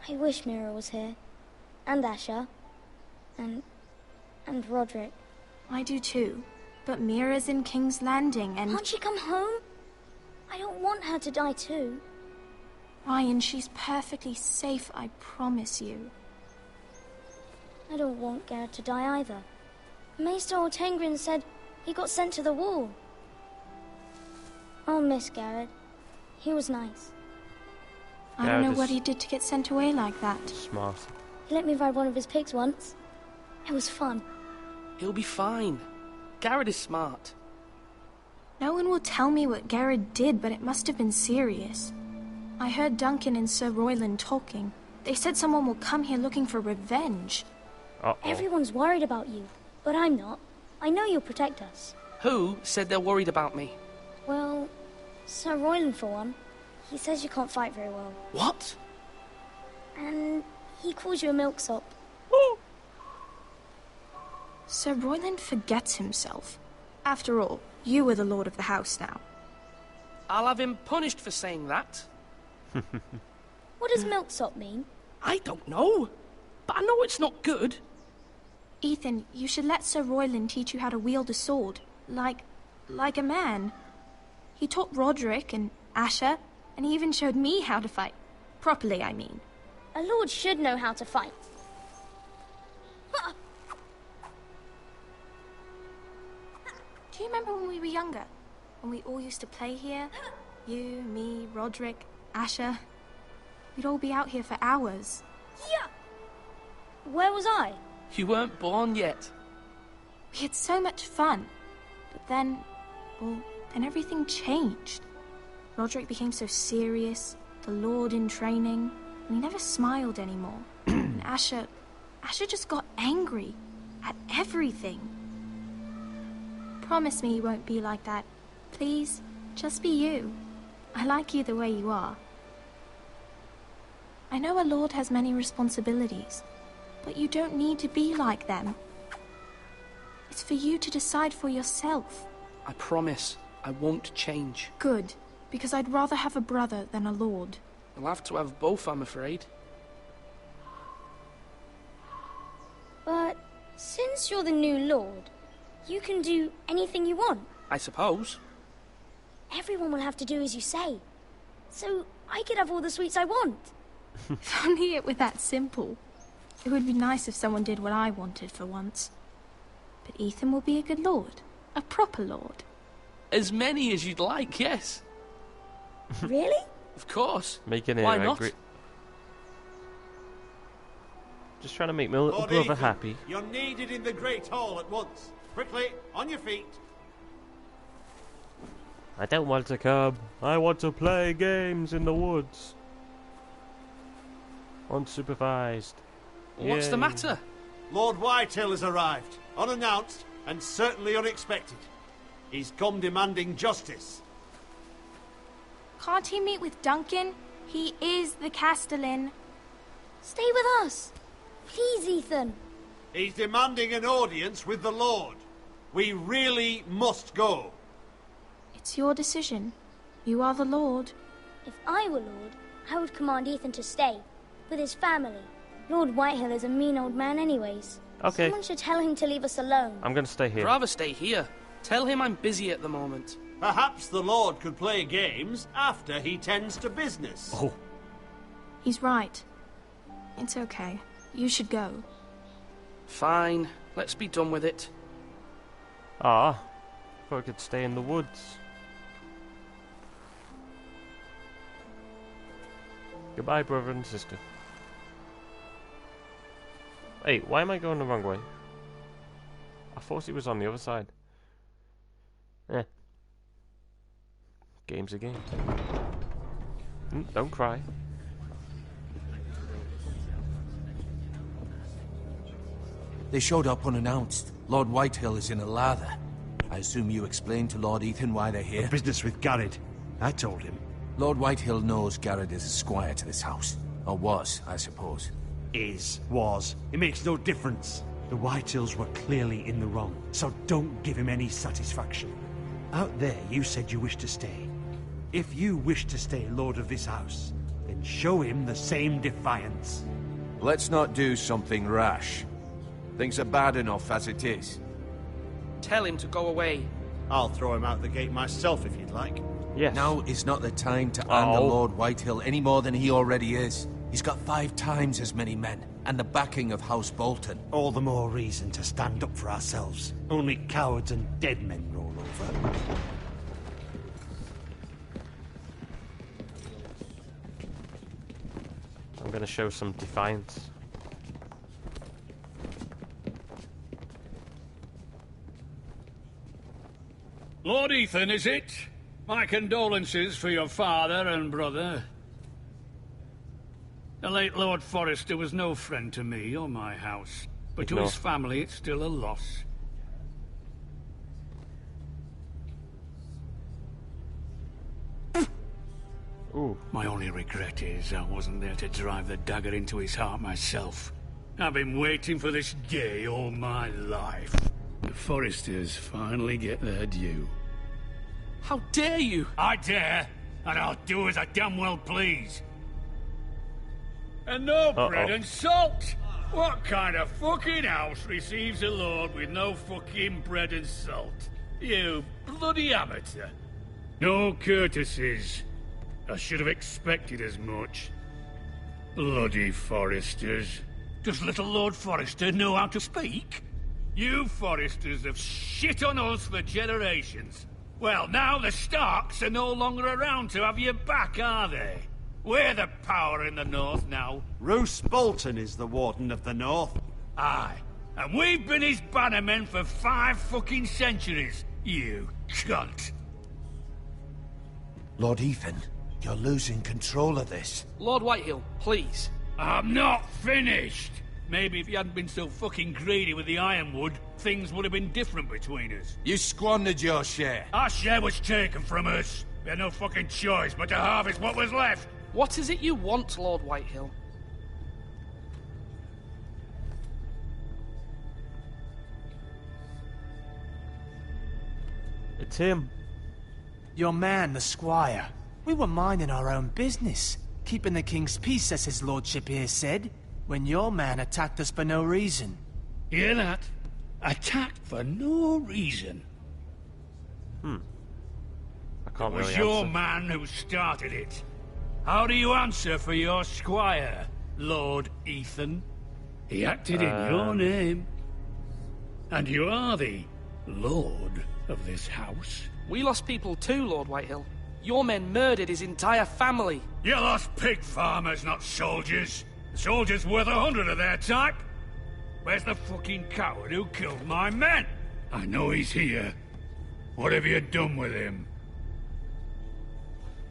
Speaker 13: I wish Mira was here. And Asher. And Roderick.
Speaker 15: I do too. But Mira's in King's Landing and...
Speaker 13: Can't she come home? I don't want her to die too.
Speaker 15: Ryan, she's perfectly safe, I promise you.
Speaker 13: I don't want Garrett to die either. Maester Ortengrin said he got sent to the wall. I'll miss Garrett. He was nice.
Speaker 15: I don't know what he did to get sent away like that.
Speaker 1: Smart.
Speaker 13: He let me ride one of his pigs once. It was fun.
Speaker 16: He'll be fine. Garrett is smart.
Speaker 15: No one will tell me what Garrett did, but it must have been serious. I heard Duncan and Sir Royland talking. They said someone will come here looking for revenge.
Speaker 1: Uh-oh.
Speaker 13: Everyone's worried about you, but I'm not. I know you'll protect us.
Speaker 16: Who said they're worried about me?
Speaker 13: Well, Sir Royland for one. He says you can't fight very well.
Speaker 16: What?
Speaker 13: And he calls you a milksop.
Speaker 15: Sir Royland forgets himself. After all, you are the lord of the house now.
Speaker 16: I'll have him punished for saying that.
Speaker 13: What does milksop mean?
Speaker 16: I don't know, but I know it's not good.
Speaker 15: Ethan, you should let Sir Royland teach you how to wield a sword, like a man. He taught Roderick and Asher, and he even showed me how to fight. Properly, I mean.
Speaker 13: A lord should know how to fight.
Speaker 15: Do you remember when we were younger? When we all used to play here? You, me, Roderick, Asher. We'd all be out here for hours.
Speaker 13: Yeah. Where was I?
Speaker 16: You weren't born yet.
Speaker 15: We had so much fun. But then, well, then everything changed. Roderick became so serious, the Lord in training, and he never smiled anymore. And Asher just got angry at everything. Promise me you won't be like that. Please, just be you. I like you the way you are. I know a lord has many responsibilities, but you don't need to be like them. It's for you to decide for yourself.
Speaker 16: I promise I won't change.
Speaker 15: Good, because I'd rather have a brother than a lord.
Speaker 16: I'll have to have both, I'm afraid.
Speaker 13: But since you're the new lord, you can do anything you want.
Speaker 16: I suppose.
Speaker 13: Everyone will have to do as you say. So I could have all the sweets I want.
Speaker 15: If only it were that simple. It would be nice if someone did what I wanted for once. But Ethan will be a good lord. A proper lord.
Speaker 16: As many as you'd like, yes.
Speaker 13: Really?
Speaker 16: Of course.
Speaker 1: Making it
Speaker 16: Why
Speaker 1: angry.
Speaker 16: not?
Speaker 1: Just trying to make my little
Speaker 14: Lord
Speaker 1: brother
Speaker 14: Ethan,
Speaker 1: happy.
Speaker 14: You're needed in the Great Hall at once. Quickly, on your feet.
Speaker 1: I don't want to come. I want to play games in the woods. Unsupervised.
Speaker 16: What's the
Speaker 1: Yay.
Speaker 16: matter?
Speaker 14: Lord Whitehill has arrived, unannounced and certainly unexpected. He's come demanding justice.
Speaker 15: Can't he meet with Duncan? He is the Castellan.
Speaker 13: Stay with us. Please, Ethan.
Speaker 14: He's demanding an audience with the Lord. We really must go.
Speaker 15: It's your decision. You are the lord.
Speaker 13: If I were lord, I would command Ethan to stay. with his family. Lord Whitehill is a mean old man anyways.
Speaker 1: Okay.
Speaker 13: Someone should tell him to leave us alone.
Speaker 1: I'm gonna stay
Speaker 16: I'd
Speaker 1: here.
Speaker 16: rather stay here. Tell him I'm busy at the moment.
Speaker 14: Perhaps the Lord could play games after he tends to business.
Speaker 1: Oh.
Speaker 15: He's right. It's okay. You should go.
Speaker 16: Fine. Let's be done with it.
Speaker 1: Ah, thought I could stay in the woods. Goodbye, brother and sister. Hey, why am I going the wrong way? I thought he was on the other side. Game's a game. Don't cry.
Speaker 2: They showed up unannounced. Lord Whitehill is in a lather. I assume you explained to Lord Ethan why they're here?
Speaker 14: The business with Garrett. I told him.
Speaker 2: Lord Whitehill knows Garrett is a squire to this house. Or was, I suppose.
Speaker 14: Was. It makes no difference. The Whitehills were clearly in the wrong, so don't give him any satisfaction. Out there, you said you wished to stay. If you wish to stay lord of this house, then show him the same defiance.
Speaker 2: Let's not do something rash. Things are bad enough as it is.
Speaker 16: Tell him to go away.
Speaker 14: I'll throw him out the gate myself if you'd like.
Speaker 1: Yes.
Speaker 2: Now is not the time to anger Lord Whitehill any more than he already is. He's got 5 times as many men, and the backing of House Bolton.
Speaker 14: All the more reason to stand up for ourselves. Only cowards and dead men roll over.
Speaker 1: I'm gonna show some defiance.
Speaker 4: Lord Ethan, is it? My condolences for your father and brother. The late Lord Forrester was no friend to me or my house, but to his family it's still a loss.
Speaker 1: Ooh.
Speaker 4: My only regret is I wasn't there to drive the dagger into his heart myself. I've been waiting for this day all my life. The Forresters finally get their due.
Speaker 16: How dare you?
Speaker 4: I dare, and I'll do as I damn well please. And no bread and salt! What kind of fucking house receives a lord with no fucking bread and salt? You bloody amateur. No courtesies. I should have expected as much. Bloody Forresters. Does little Lord Forrester know how to speak? You Forresters have shit on us for generations. Well, now the Starks are no longer around to have you back, are they? We're the power in the north now.
Speaker 14: Roose Bolton is the Warden of the North.
Speaker 4: Aye. And we've been his bannermen for 5 fucking centuries. You cunt.
Speaker 2: Lord Ethan, you're losing control of this.
Speaker 16: Lord Whitehill, please.
Speaker 4: I'm not finished. Maybe if you hadn't been so fucking greedy with the ironwood, things would have been different between us.
Speaker 2: You squandered your share.
Speaker 4: Our share was taken from us. We had no fucking choice but to harvest what was left.
Speaker 16: What is it you want, Lord Whitehill?
Speaker 1: It's him.
Speaker 8: Your man, the squire. We were minding our own business, keeping the king's peace, as his lordship here said, when your man attacked us for no reason.
Speaker 4: Hear that? Attacked for no reason.
Speaker 1: I can't
Speaker 4: It was
Speaker 1: really
Speaker 4: your
Speaker 1: answer.
Speaker 4: man who started it. How do you answer for your squire, Lord Ethan? He acted in your name. And you are the lord of this house.
Speaker 16: We lost people too, Lord Whitehill. Your men murdered his entire family.
Speaker 4: You lost pig farmers, not soldiers. The soldiers worth 100 of their type. Where's the fucking coward who killed my men? I know he's here. What have you done with him?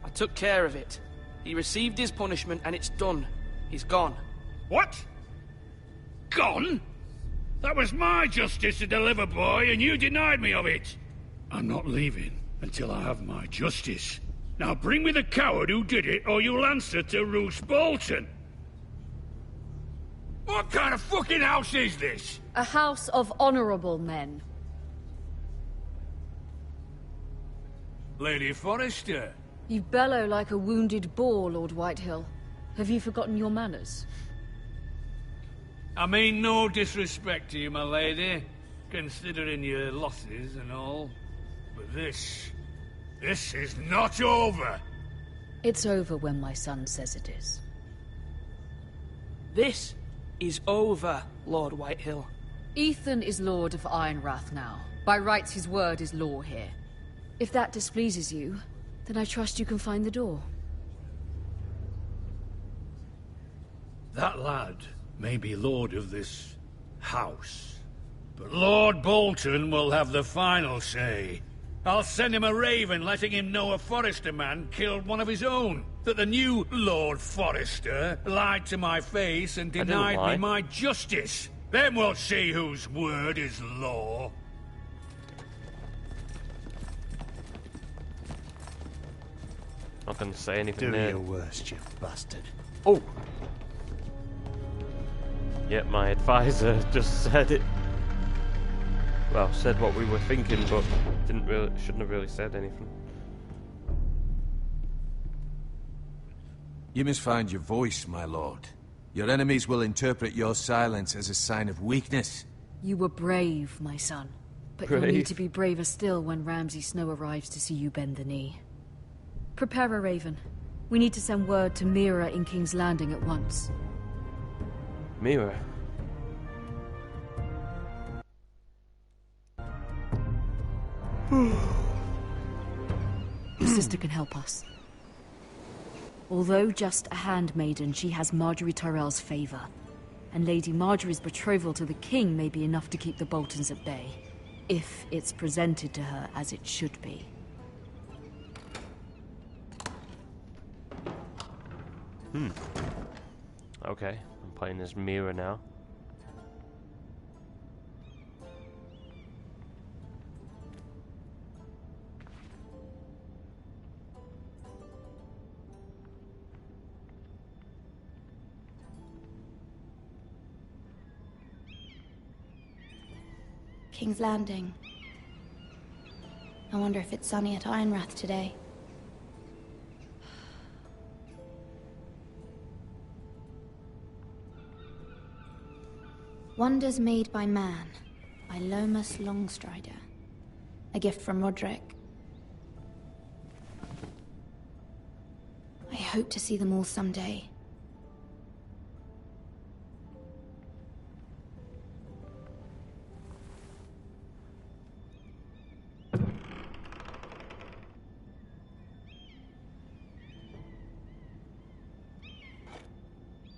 Speaker 16: I took care of it. He received his punishment and it's done. He's gone.
Speaker 4: What? Gone? That was my justice to deliver, boy, and you denied me of it. I'm not leaving until I have my justice. Now bring me the coward who did it, or you'll answer to Roose Bolton. What kind of fucking house is this?
Speaker 12: A house of honorable men.
Speaker 4: Lady Forrester.
Speaker 12: You bellow like a wounded boar, Lord Whitehill. Have you forgotten your manners?
Speaker 4: I mean no disrespect to you, my lady, considering your losses and all. But this is not over.
Speaker 12: It's over when my son says it is.
Speaker 16: This is over, Lord Whitehill.
Speaker 12: Ethan is Lord of Ironrath now. By rights, his word is law here. If that displeases you, then I trust you can find the door.
Speaker 4: That lad may be lord of this house, but Lord Bolton will have the final say. I'll send him a raven letting him know a Forrester man killed one of his own. That the new Lord Forrester lied to my face and denied me my justice. Then we'll see whose word is law.
Speaker 1: Not gonna say anything
Speaker 14: Do
Speaker 1: there.
Speaker 14: your worst, you bastard.
Speaker 1: Oh! Yep, my advisor just said it. Well, said what we were thinking, but shouldn't have really said anything.
Speaker 2: You must find your voice, my lord. Your enemies will interpret your silence as a sign of weakness.
Speaker 12: You were brave, my son. But you'll need to be braver still when Ramsay Snow arrives to see you bend the knee. Prepare a raven. We need to send word to Mira in King's Landing at once.
Speaker 1: Mira?
Speaker 12: Your sister can help us. Although just a handmaiden, she has Marjorie Tyrell's favor. And Lady Marjorie's betrothal to the king may be enough to keep the Boltons at bay. If it's presented to her as it should be.
Speaker 1: Okay, I'm playing as Mira now.
Speaker 13: King's Landing. I wonder if it's sunny at Ironrath today. Wonders Made by Man, by Lomas Longstrider. A gift from Roderick. I hope to see them all someday.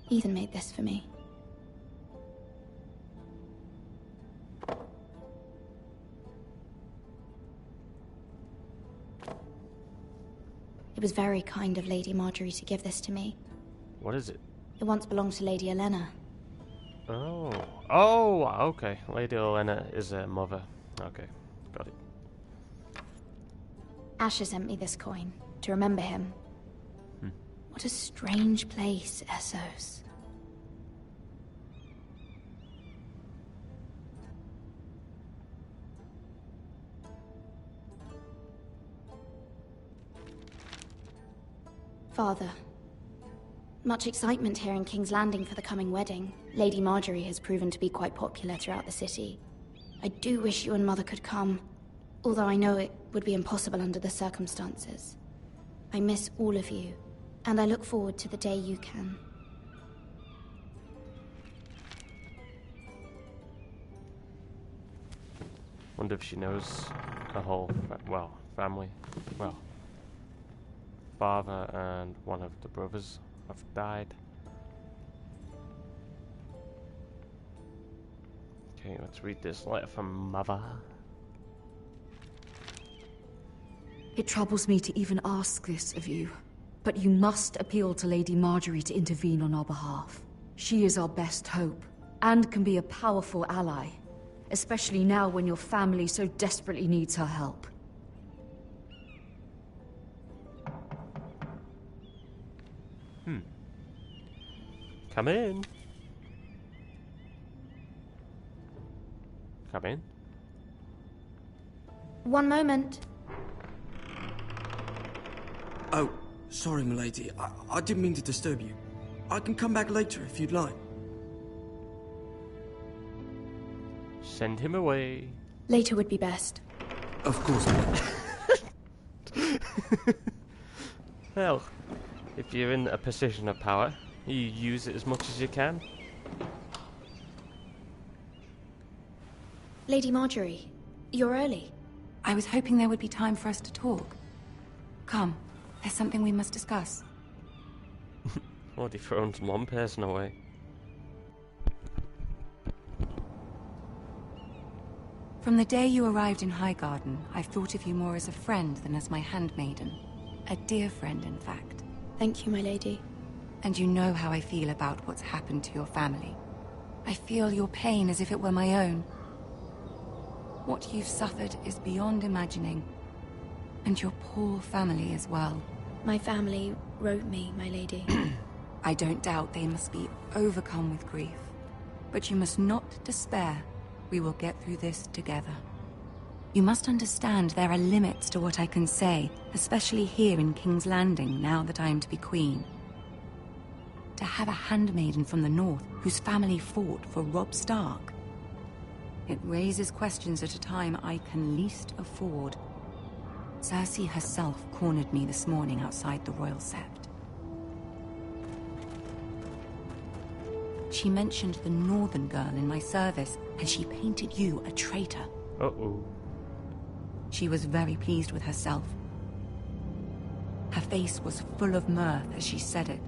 Speaker 13: Ethan made this for me. It was very kind of Lady Marjorie to give this to me.
Speaker 1: What is it?
Speaker 13: It once belonged to Lady Olenna.
Speaker 1: Oh. Oh, okay. Lady Olenna is a mother. Okay, got it.
Speaker 13: Asher sent me this coin, to remember him. What a strange place, Essos. Father, much excitement here in King's Landing for the coming wedding. Lady Marjorie has proven to be quite popular throughout the city. I do wish you and Mother could come, although I know it would be impossible under the circumstances. I miss all of you, and I look forward to the day you can.
Speaker 1: Wonder if she knows her whole, family. Well, father and one of the brothers have died. Okay, let's read this letter from Mother.
Speaker 12: It troubles me to even ask this of you, but you must appeal to Lady Marjorie to intervene on our behalf. She is our best hope, and can be a powerful ally, especially now when your family so desperately needs her help.
Speaker 1: Come in. Come in.
Speaker 13: One moment.
Speaker 17: Oh, sorry, milady. I didn't mean to disturb you. I can come back later if you'd like.
Speaker 1: Send him away.
Speaker 13: Later would be best.
Speaker 17: Of course not.
Speaker 1: Well, if you're in a position of power, you use it as much as you can.
Speaker 13: Lady Marjorie, you're early.
Speaker 18: I was hoping there would be time for us to talk. Come, there's something we must discuss.
Speaker 1: Already thrown one person away.
Speaker 18: From the day you arrived in Highgarden, I've thought of you more as a friend than as my handmaiden. A dear friend, in fact.
Speaker 13: Thank you, my lady.
Speaker 18: And you know how I feel about what's happened to your family. I feel your pain as if it were my own. What you've suffered is beyond imagining. And your poor family as well.
Speaker 13: My family wrote me, my lady.
Speaker 18: I don't doubt they must be overcome with grief. But you must not despair. We will get through this together. You must understand there are limits to what I can say, especially here in King's Landing, now that I am to be queen. To have a handmaiden from the north whose family fought for Robb Stark. It raises questions at a time I can least afford. Cersei herself cornered me this morning outside the Royal Sept. She mentioned the northern girl in my service, and she painted you a traitor.
Speaker 1: Uh-oh.
Speaker 18: She was very pleased with herself. Her face was full of mirth as she said it.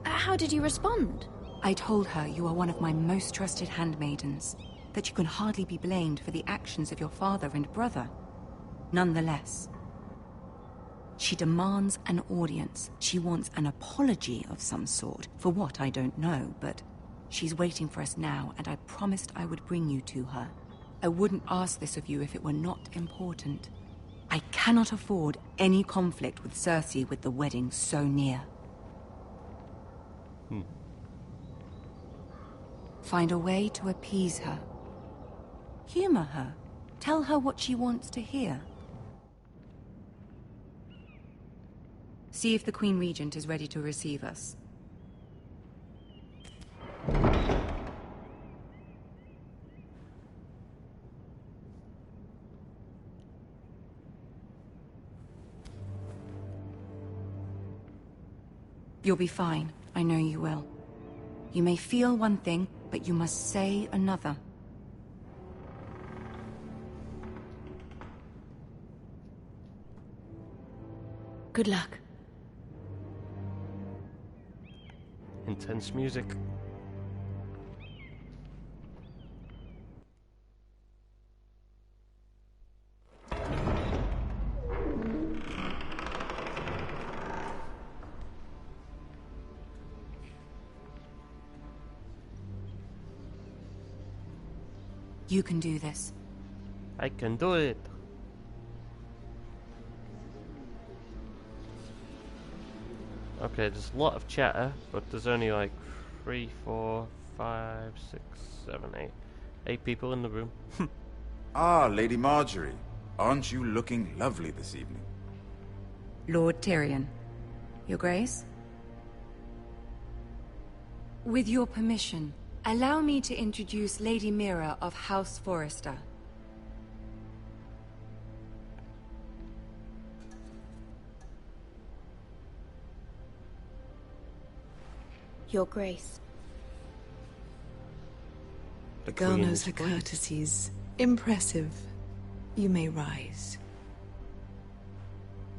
Speaker 13: How did you respond?
Speaker 18: I told her you are one of my most trusted handmaidens, that you can hardly be blamed for the actions of your father and brother. Nonetheless, she demands an audience. She wants an apology of some sort, for what I don't know, but she's waiting for us now, and I promised I would bring you to her. I wouldn't ask this of you if it were not important. I cannot afford any conflict with Cersei with the wedding so near. Find a way to appease her. Humor her. Tell her what she wants to hear. See if the Queen Regent is ready to receive us. You'll be fine. I know you will. You may feel one thing, but you must say another.
Speaker 13: Good luck.
Speaker 1: Intense music.
Speaker 18: You can do this.
Speaker 1: I can do it. Okay, there's a lot of chatter, but there's only like 3, 4, 5, 6, 7, 8. 8 people in the room.
Speaker 19: Ah, Lady Marjorie. Aren't you looking lovely this evening?
Speaker 18: Lord Tyrion. Your Grace? With your permission, allow me to introduce Lady Mira of House Forrester.
Speaker 13: Your Grace.
Speaker 20: The girl knows her courtesies. Impressive. You may rise.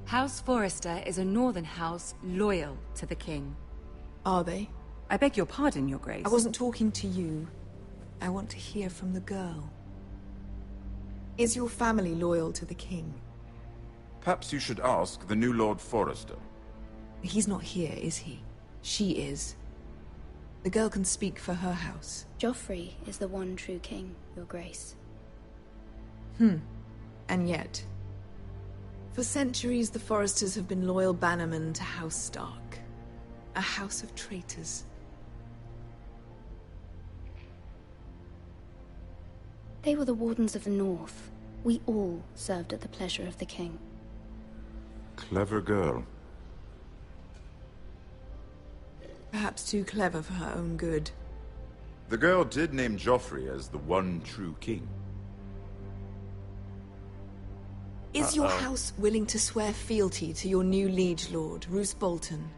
Speaker 18: House Forrester is a northern house loyal to the king.
Speaker 20: Are they?
Speaker 18: I beg your pardon, Your Grace.
Speaker 20: I wasn't talking to you. I want to hear from the girl. Is your family loyal to the king?
Speaker 19: Perhaps you should ask the new Lord Forrester.
Speaker 20: He's not here, is he? She is. The girl can speak for her house.
Speaker 13: Joffrey is the one true king, Your Grace.
Speaker 20: And yet, for centuries the Forresters have been loyal bannermen to House Stark. A house of traitors.
Speaker 13: They were the Wardens of the North. We all served at the pleasure of the king.
Speaker 19: Clever girl.
Speaker 20: Perhaps too clever for her own good.
Speaker 19: The girl did name Joffrey as the one true king.
Speaker 20: Is your house willing to swear fealty to your new liege lord, Roose Bolton?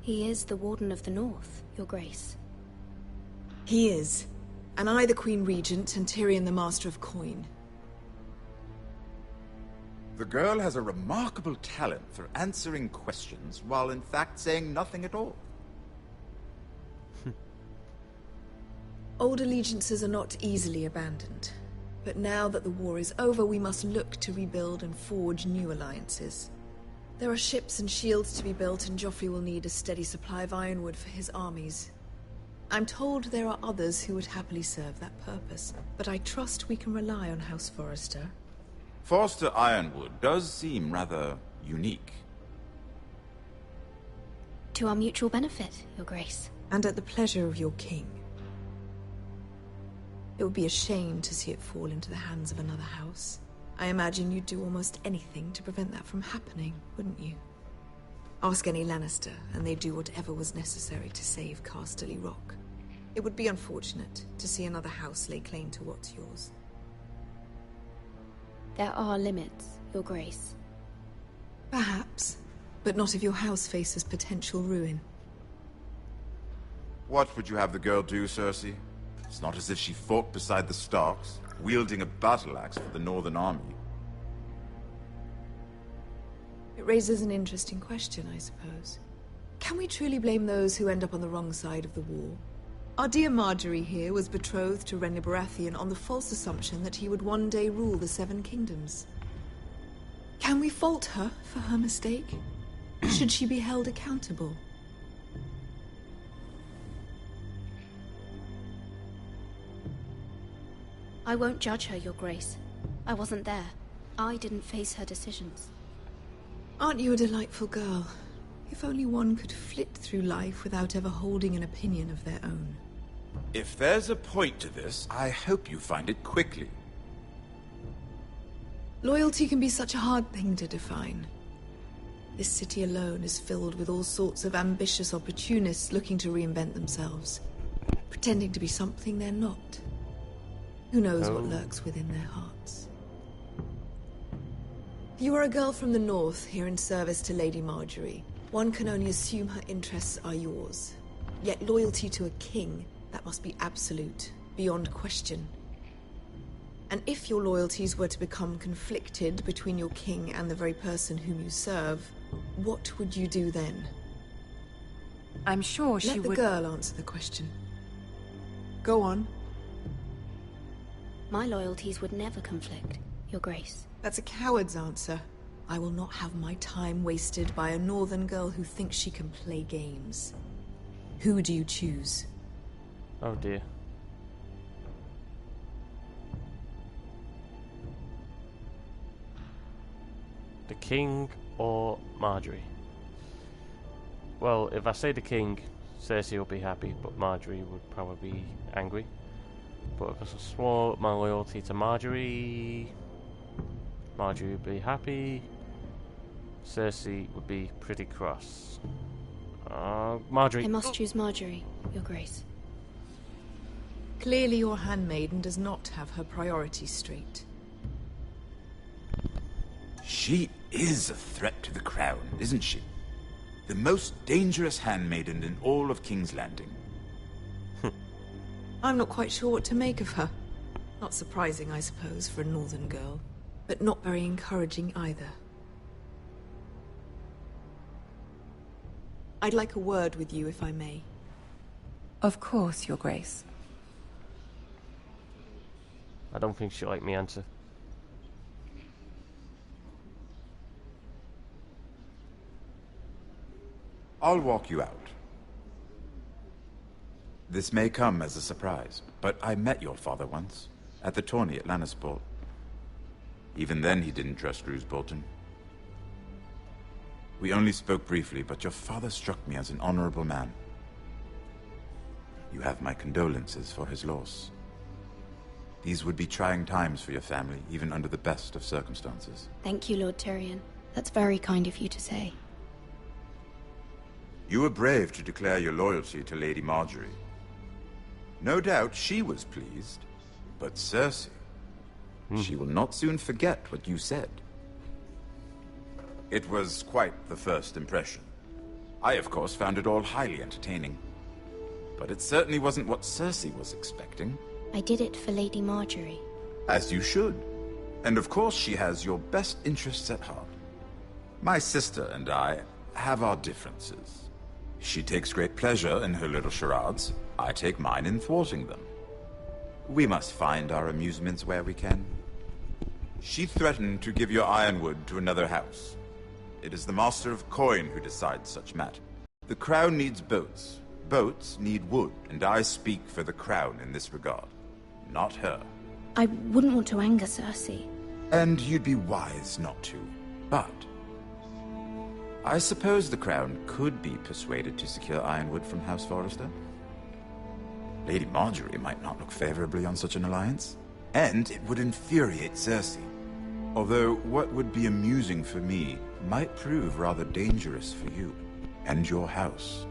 Speaker 13: He is the Warden of the North, Your Grace.
Speaker 20: He is. And I the Queen Regent, and Tyrion the Master of Coin.
Speaker 19: The girl has a remarkable talent for answering questions while in fact saying nothing at all.
Speaker 20: Old allegiances are not easily abandoned. But now that the war is over, we must look to rebuild and forge new alliances. There are ships and shields to be built, and Joffrey will need a steady supply of ironwood for his armies. I'm told there are others who would happily serve that purpose, but I trust we can rely on House Forrester.
Speaker 19: Forster Ironwood does seem rather unique.
Speaker 13: To our mutual benefit, Your Grace.
Speaker 20: And at the pleasure of your king. It would be a shame to see it fall into the hands of another house. I imagine you'd do almost anything to prevent that from happening, wouldn't you? Ask any Lannister, and they'd do whatever was necessary to save Casterly Rock. It would be unfortunate to see another house lay claim to what's yours.
Speaker 13: There are limits, Your Grace.
Speaker 20: Perhaps, but not if your house faces potential ruin.
Speaker 19: What would you have the girl do, Cersei? It's not as if she fought beside the Starks, wielding a battle axe for the Northern Army.
Speaker 20: It raises an interesting question, I suppose. Can we truly blame those who end up on the wrong side of the war? Our dear Marjorie here was betrothed to Renly Baratheon on the false assumption that he would one day rule the Seven Kingdoms. Can we fault her for her mistake? Should she be held accountable?
Speaker 13: I won't judge her, Your Grace. I wasn't there. I didn't face her decisions.
Speaker 20: Aren't you a delightful girl? If only one could flit through life without ever holding an opinion of their own.
Speaker 19: If there's a point to this, I hope you find it quickly.
Speaker 20: Loyalty can be such a hard thing to define. This city alone is filled with all sorts of ambitious opportunists looking to reinvent themselves, pretending to be something they're not. Who knows what lurks within their hearts? You are a girl from the north, here in service to Lady Marjorie. One can only assume her interests are yours. Yet loyalty to a king, that must be absolute, beyond question. And if your loyalties were to become conflicted between your king and the very person whom you serve, what would you do then?
Speaker 18: I'm sure she would...
Speaker 20: Let the girl answer the question. Go on.
Speaker 13: My loyalties would never conflict, Your Grace.
Speaker 20: That's a coward's answer. I will not have my time wasted by a northern girl who thinks she can play games. Who do you choose?
Speaker 1: Oh dear. The king or Marjorie? Well, if I say the king, Cersei will be happy, but Marjorie would probably be angry. But if I swore my loyalty to Marjorie, Marjorie would be happy. Cersei would be pretty cross. Marjorie.
Speaker 13: I must choose Marjorie, Your Grace.
Speaker 20: Clearly your handmaiden does not have her priorities straight.
Speaker 19: She is a threat to the crown, isn't she? The most dangerous handmaiden in all of King's Landing.
Speaker 20: I'm not quite sure what to make of her. Not surprising, I suppose, for a northern girl, but not very encouraging either. I'd like a word with you, if I may.
Speaker 18: Of course, Your Grace.
Speaker 1: I don't think she'll like me answer.
Speaker 19: I'll walk you out. This may come as a surprise, but I met your father once, at the tourney at Lannisport. Even then he didn't trust Roose Bolton. We only spoke briefly, but your father struck me as an honorable man. You have my condolences for his loss. These would be trying times for your family, even under the best of circumstances.
Speaker 13: Thank you, Lord Tyrion. That's very kind of you to say.
Speaker 19: You were brave to declare your loyalty to Lady Marjorie. No doubt she was pleased, but Cersei, she will not soon forget what you said. It was quite the first impression. I, of course, found it all highly entertaining. But it certainly wasn't what Cersei was expecting.
Speaker 13: I did it for Lady Marjorie.
Speaker 19: As you should. And of course she has your best interests at heart. My sister and I have our differences. She takes great pleasure in her little charades. I take mine in thwarting them. We must find our amusements where we can. She threatened to give your ironwood to another house. It is the Master of Coin who decides such matter. The Crown needs boats. Boats need wood, and I speak for the Crown in this regard. Not her.
Speaker 13: I wouldn't want to anger Cersei.
Speaker 19: And you'd be wise not to. But I suppose the Crown could be persuaded to secure ironwood from House Forrester. Lady Marjorie might not look favorably on such an alliance. And it would infuriate Cersei. Although what would be amusing for me might prove rather dangerous for you and your house.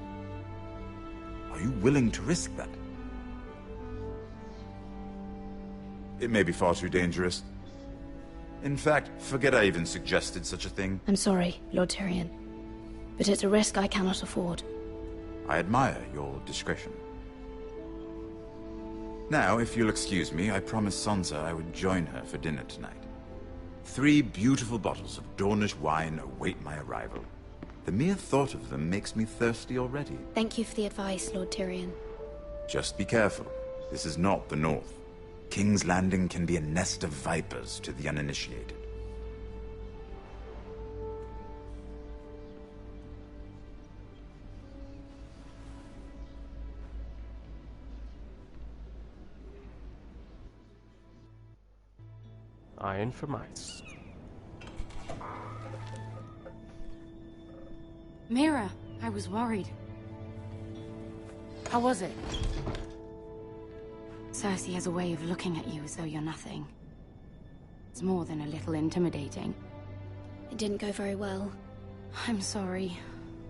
Speaker 19: Are you willing to risk that? It may be far too dangerous. In fact, forget I even suggested such a thing.
Speaker 13: I'm sorry, Lord Tyrion. But it's a risk I cannot afford.
Speaker 19: I admire your discretion. Now, if you'll excuse me, I promised Sansa I would join her for dinner tonight. 3 beautiful bottles of Dornish wine await my arrival. The mere thought of them makes me thirsty already.
Speaker 13: Thank you for the advice, Lord Tyrion.
Speaker 19: Just be careful. This is not the North. King's Landing can be a nest of vipers to the uninitiated.
Speaker 1: Iron for mice.
Speaker 18: Mira, I was worried. How was it? Cersei has a way of looking at you as though you're nothing. It's more than a little intimidating.
Speaker 13: It didn't go very well.
Speaker 18: I'm sorry.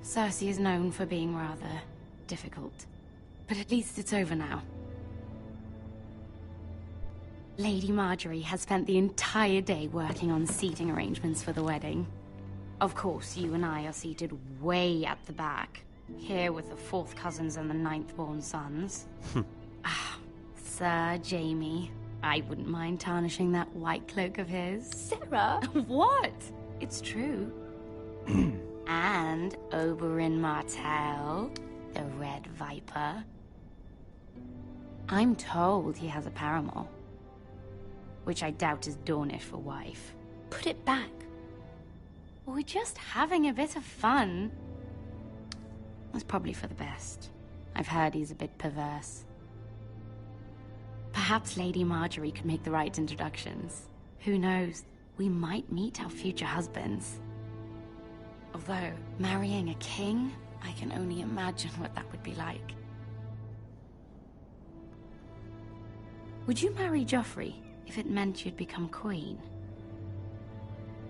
Speaker 18: Cersei is known for being rather difficult. But at least it's over now. Lady Marjorie has spent the entire day working on seating arrangements for the wedding. Of course, you and I are seated way at the back. Here with the 4th cousins and the 9th-born sons. Sir Jaime. I wouldn't mind tarnishing that white cloak of his.
Speaker 13: Sarah?
Speaker 18: What? It's true. And Oberyn Martell, the Red Viper. I'm told he has a paramour. Which I doubt is Dornish for wife.
Speaker 13: Put it back.
Speaker 18: We're just having a bit of fun. That's probably for the best. I've heard he's a bit perverse. Perhaps Lady Marjorie could make the right introductions. Who knows? We might meet our future husbands. Although, marrying a king, I can only imagine what that would be like. Would you marry Joffrey if it meant you'd become queen?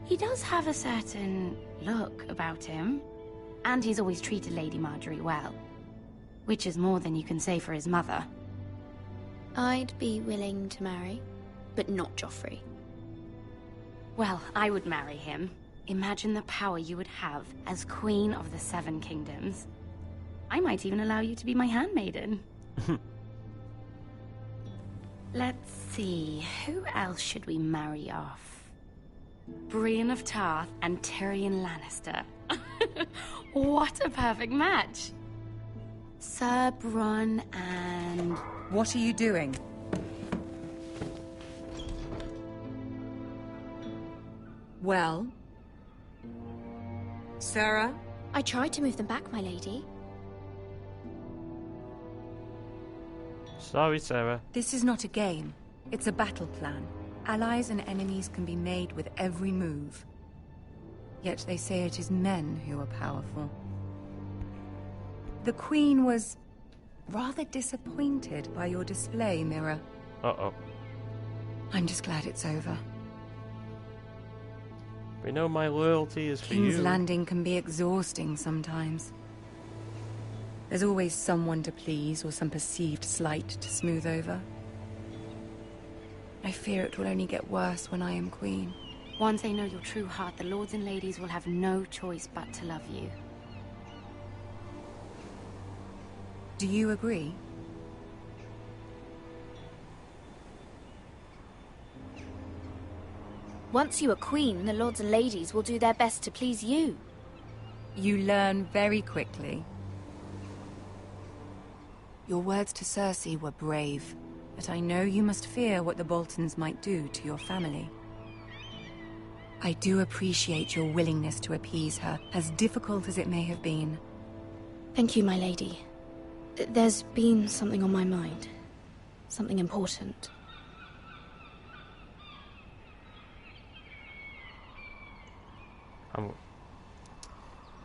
Speaker 18: He does have a certain look about him, and he's always treated Lady Marjorie well. Which is more than you can say for his mother.
Speaker 13: I'd be willing to marry, but not Joffrey.
Speaker 18: Well, I would marry him. Imagine the power you would have as Queen of the 7 Kingdoms. I might even allow you to be my handmaiden. Let's see, who else should we marry off? Brienne of Tarth and Tyrion Lannister. What a perfect match! Sir Bronn and...
Speaker 21: What are you doing? Well? Sarah?
Speaker 13: I tried to move them back, my lady.
Speaker 1: Sorry, Sarah.
Speaker 21: This is not a game. It's a battle plan. Allies and enemies can be made with every move. Yet they say it is men who are powerful. The Queen was rather disappointed by your display, Mira.
Speaker 1: Uh-oh.
Speaker 21: I'm just glad it's over.
Speaker 1: We know my loyalty is for
Speaker 18: King's
Speaker 1: you.
Speaker 18: Landing can be exhausting sometimes. There's always someone to please or some perceived slight to smooth over. I fear it will only get worse when I am queen.
Speaker 13: Once they know your true heart, the lords and ladies will have no choice but to love you.
Speaker 18: Do you agree?
Speaker 13: Once you are queen, the lords and ladies will do their best to please you.
Speaker 18: You learn very quickly. Your words to Cersei were brave, but I know you must fear what the Boltons might do to your family. I do appreciate your willingness to appease her, as difficult as it may have been.
Speaker 13: Thank you, my lady. There's been something on my mind. Something important.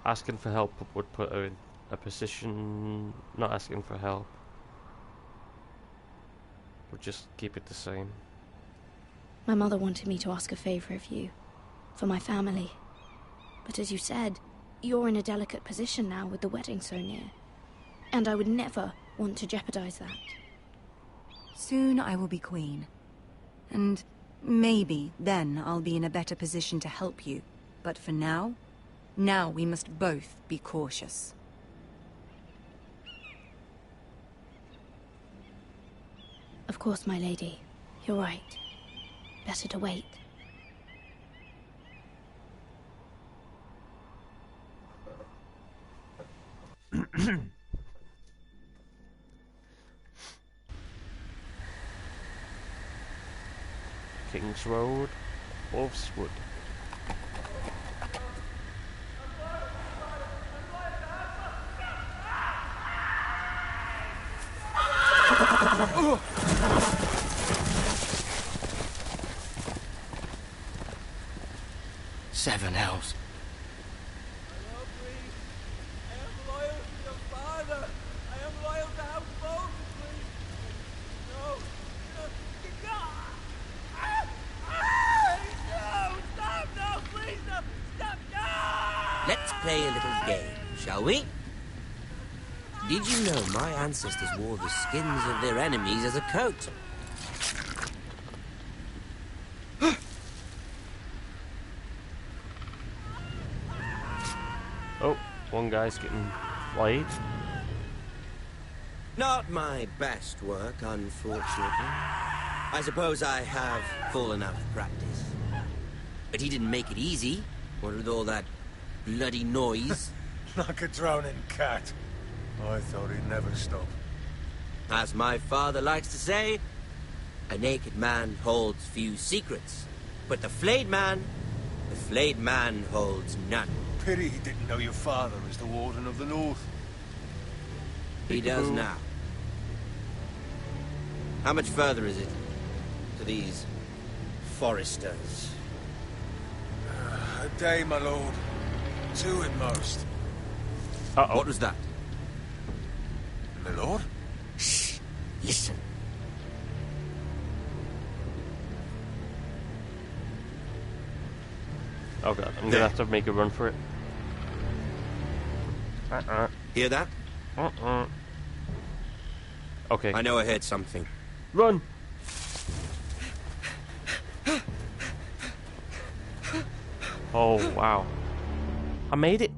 Speaker 1: Asking for help would put her in a position. Not asking for help would just keep it the same.
Speaker 13: My mother wanted me to ask a favor of you. For my family. But as you said, you're in a delicate position now with the wedding so near. And I would never want to jeopardize that.
Speaker 18: Soon I will be queen. And maybe then I'll be in a better position to help you. But for now we must both be cautious.
Speaker 13: Of course, my lady. You're right. Better to wait.
Speaker 1: King's Road, Wolfswood.
Speaker 16: Seven hells.
Speaker 5: Let's play a little game, shall we? Did you know my ancestors wore the skins of their enemies as a coat?
Speaker 1: Oh, one guy's getting laid.
Speaker 5: Not my best work, unfortunately. I suppose I have fallen out of practice. But he didn't make it easy, what with all that bloody noise.
Speaker 2: Like a drowning cat. I thought he'd never stop.
Speaker 5: As my father likes to say, a naked man holds few secrets. But the flayed man holds none.
Speaker 2: Pity he didn't know your father is the Warden of the North.
Speaker 5: He does now. How much further is it to these Foresters?
Speaker 2: A day, my lord. 2 at most.
Speaker 1: Uh-oh.
Speaker 5: What was that?
Speaker 2: My lord?
Speaker 5: Shh. Listen.
Speaker 1: Oh god, I'm gonna have to make a run for it.
Speaker 5: Hear that?
Speaker 1: Okay.
Speaker 5: I know I heard something.
Speaker 1: Run! Oh, wow. I made it!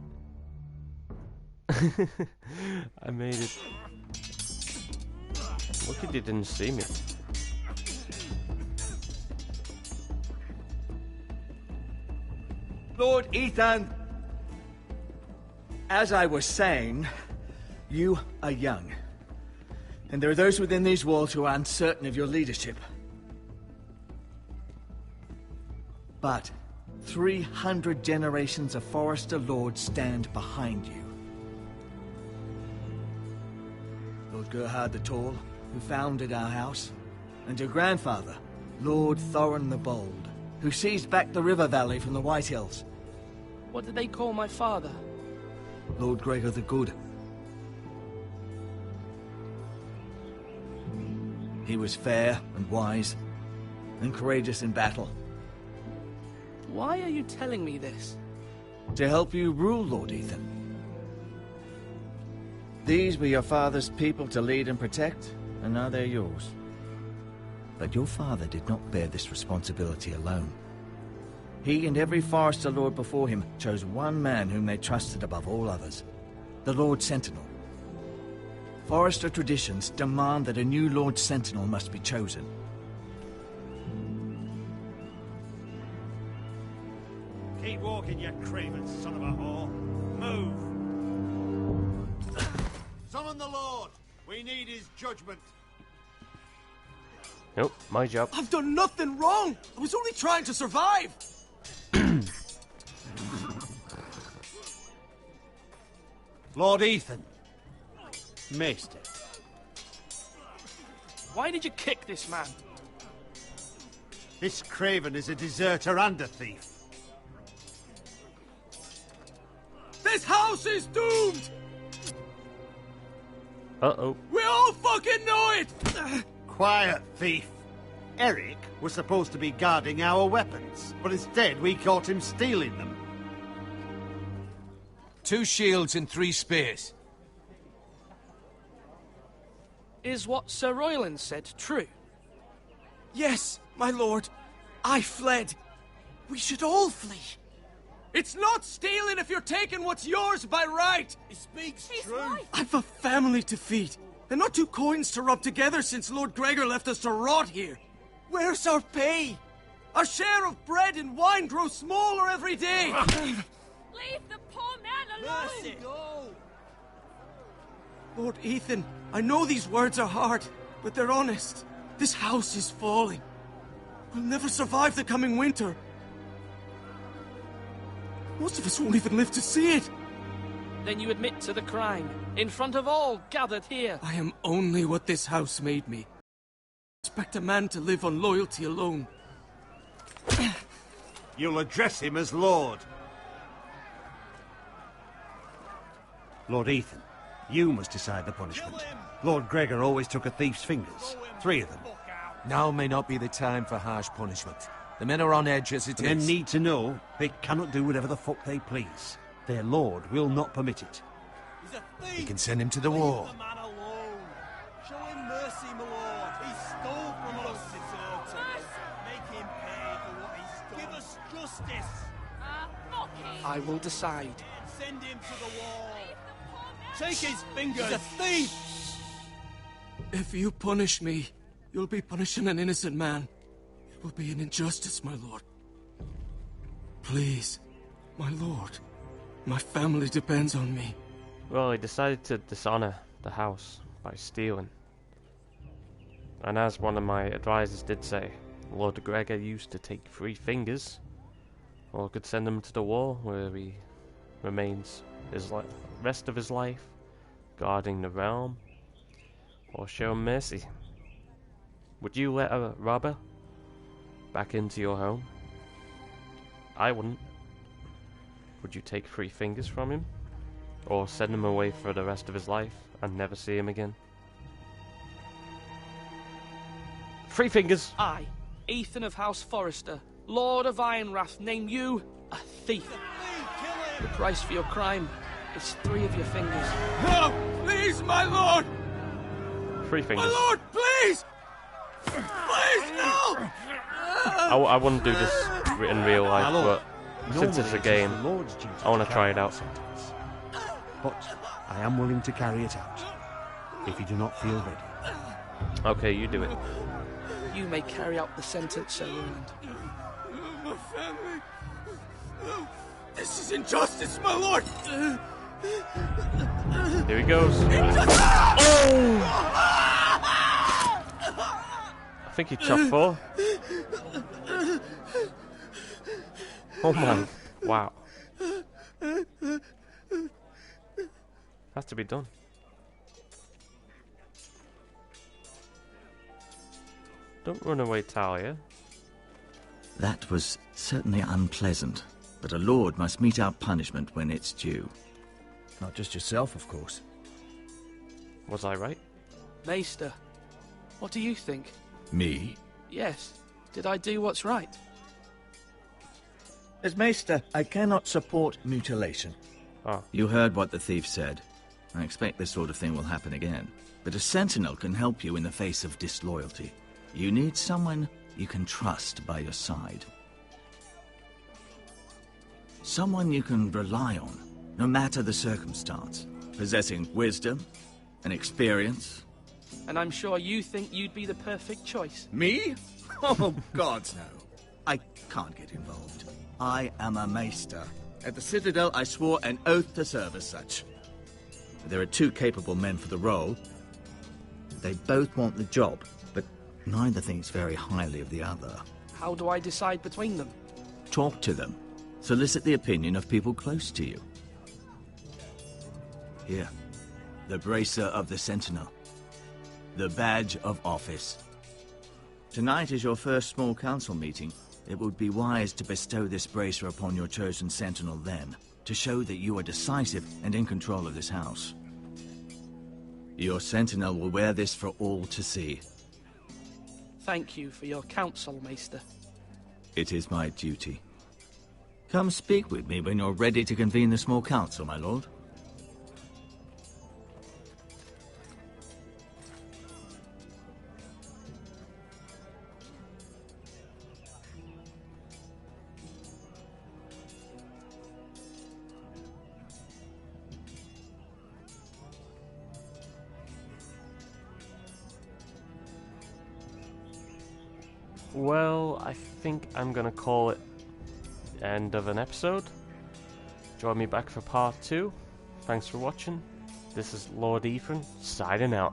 Speaker 1: I made it. Lucky they didn't see me.
Speaker 6: Lord Ethan, as I was saying, you are young. And there are those within these walls who are uncertain of your leadership. But 300 generations of Forester lords stand behind you. Lord Gerhard the Tall, who founded our house, and your grandfather, Lord Thorin the Bold, who seized back the river valley from the White Hills.
Speaker 16: What did they call my father?
Speaker 6: Lord Gregor the Good. He was fair and wise, and courageous in battle.
Speaker 16: Why are you telling me this?
Speaker 11: To help you rule, Lord Ethan. These were your father's people to lead and protect, and now they're yours. But your father did not bear this responsibility alone. He and every Forester Lord before him chose one man whom they trusted above all others, the Lord Sentinel. Forester traditions demand that a new Lord Sentinel must be chosen.
Speaker 14: Keep walking, you craven son of a whore. Move!
Speaker 7: Summon the Lord! We need his judgment.
Speaker 1: Nope, my job.
Speaker 6: I've done nothing wrong! I was only trying to survive!
Speaker 14: Lord Ethan. Maester.
Speaker 16: Why did you kick this man?
Speaker 14: This craven is a deserter and a thief.
Speaker 6: This house is doomed!
Speaker 1: Uh-oh.
Speaker 6: We all fucking know it!
Speaker 14: Quiet, thief. Eric was supposed to be guarding our weapons, but instead we caught him stealing them.
Speaker 2: 2 shields and 3 spears.
Speaker 16: Is what Sir Royland said true?
Speaker 6: Yes, my lord. I fled. We should all flee. It's not stealing if you're taking what's yours by right.
Speaker 7: He speaks true.
Speaker 6: I've a family to feed, and not 2 coins to rub together since Lord Gregor left us to rot here. Where's our pay? Our share of bread and wine grows smaller every day.
Speaker 15: Leave the poor man alone!
Speaker 7: Mercy. Go.
Speaker 6: Lord Ethan, I know these words are hard, but they're honest. This house is falling. We'll never survive the coming winter. Most of us won't even live to see it.
Speaker 16: Then you admit to the crime, in front of all gathered here.
Speaker 6: I am only what this house made me. Expect a man to live on loyalty alone.
Speaker 14: You'll address him as Lord. Lord Ethan, you must decide the punishment. Lord Gregor always took a thief's fingers. 3 of them.
Speaker 2: Now may not be the time for harsh punishment. The men are on edge as it
Speaker 14: The men
Speaker 2: is.
Speaker 14: need to know they cannot do whatever the fuck they please. Their lord will not permit it.
Speaker 7: He's a thief.
Speaker 2: We can send him to the war.
Speaker 7: Leave the man alone. Show him mercy, my lord. He stole from us. Make him pay for what he's done. Give us justice.
Speaker 15: Fuck him!
Speaker 16: I will decide.
Speaker 7: Send him to the wall. Take his fingers. He's a thief.
Speaker 6: If you punish me, you'll be punishing an innocent man. It will be an injustice, my lord. Please, my lord. My family depends on me.
Speaker 1: Well, he decided to dishonor the house by stealing. And as one of my advisors did say, Lord Gregor used to take 3 fingers, or could send him to the war where he remains his rest of his life, guarding the realm, or show him mercy. Would you let a robber back into your home? I wouldn't. Would you take 3 fingers from him? Or send him away for the rest of his life and never see him again? 3 fingers!
Speaker 16: I, Ethan of House Forester, Lord of Ironrath, name you a thief. The price for your crime is 3 of your fingers.
Speaker 6: No! Please, my lord!
Speaker 1: 3 fingers.
Speaker 6: My lord, please! Please, no!
Speaker 1: I wouldn't do this in real life, but since it's a game, I want to try it out.
Speaker 14: But I am willing to carry it out, if you do not feel ready.
Speaker 1: Okay, you do it.
Speaker 16: You may carry out the sentence, Sir Roland.
Speaker 6: My family... This is injustice, my lord!
Speaker 1: Here he goes. Oh! I think he chopped 4. Oh my... Wow. Has to be done. Don't run away, Talia.
Speaker 11: That was certainly unpleasant, but a lord must mete out punishment when it's due. Not just yourself, of course.
Speaker 1: Was I right?
Speaker 16: Maester, what do you think?
Speaker 11: Me?
Speaker 16: Yes. Did I do what's right?
Speaker 11: As Maester, I cannot support mutilation.
Speaker 1: Oh.
Speaker 11: You heard what the thief said. I expect this sort of thing will happen again. But a sentinel can help you in the face of disloyalty. You need someone you can trust by your side. Someone you can rely on, no matter the circumstance. Possessing wisdom and experience.
Speaker 16: And I'm sure you think you'd be the perfect choice.
Speaker 11: Me? Oh, gods no. I can't get involved. I am a Maester. At the Citadel, I swore an oath to serve as such. There are two capable men for the role. They both want the job, but neither thinks very highly of the other.
Speaker 16: How do I decide between them?
Speaker 11: Talk to them. Solicit the opinion of people close to you. Here, the Bracer of the Sentinel. The badge of office. Tonight is your first small council meeting. It would be wise to bestow this bracer upon your chosen sentinel then, to show that you are decisive and in control of this house. Your sentinel will wear this for all to see.
Speaker 16: Thank you for your counsel, Maester.
Speaker 11: It is my duty. Come speak with me when you're ready to convene the small council, my lord.
Speaker 1: Well, I think I'm gonna call it end of an episode. Join me back for part 2. Thanks for watching. This is Lord Ethan, signing out.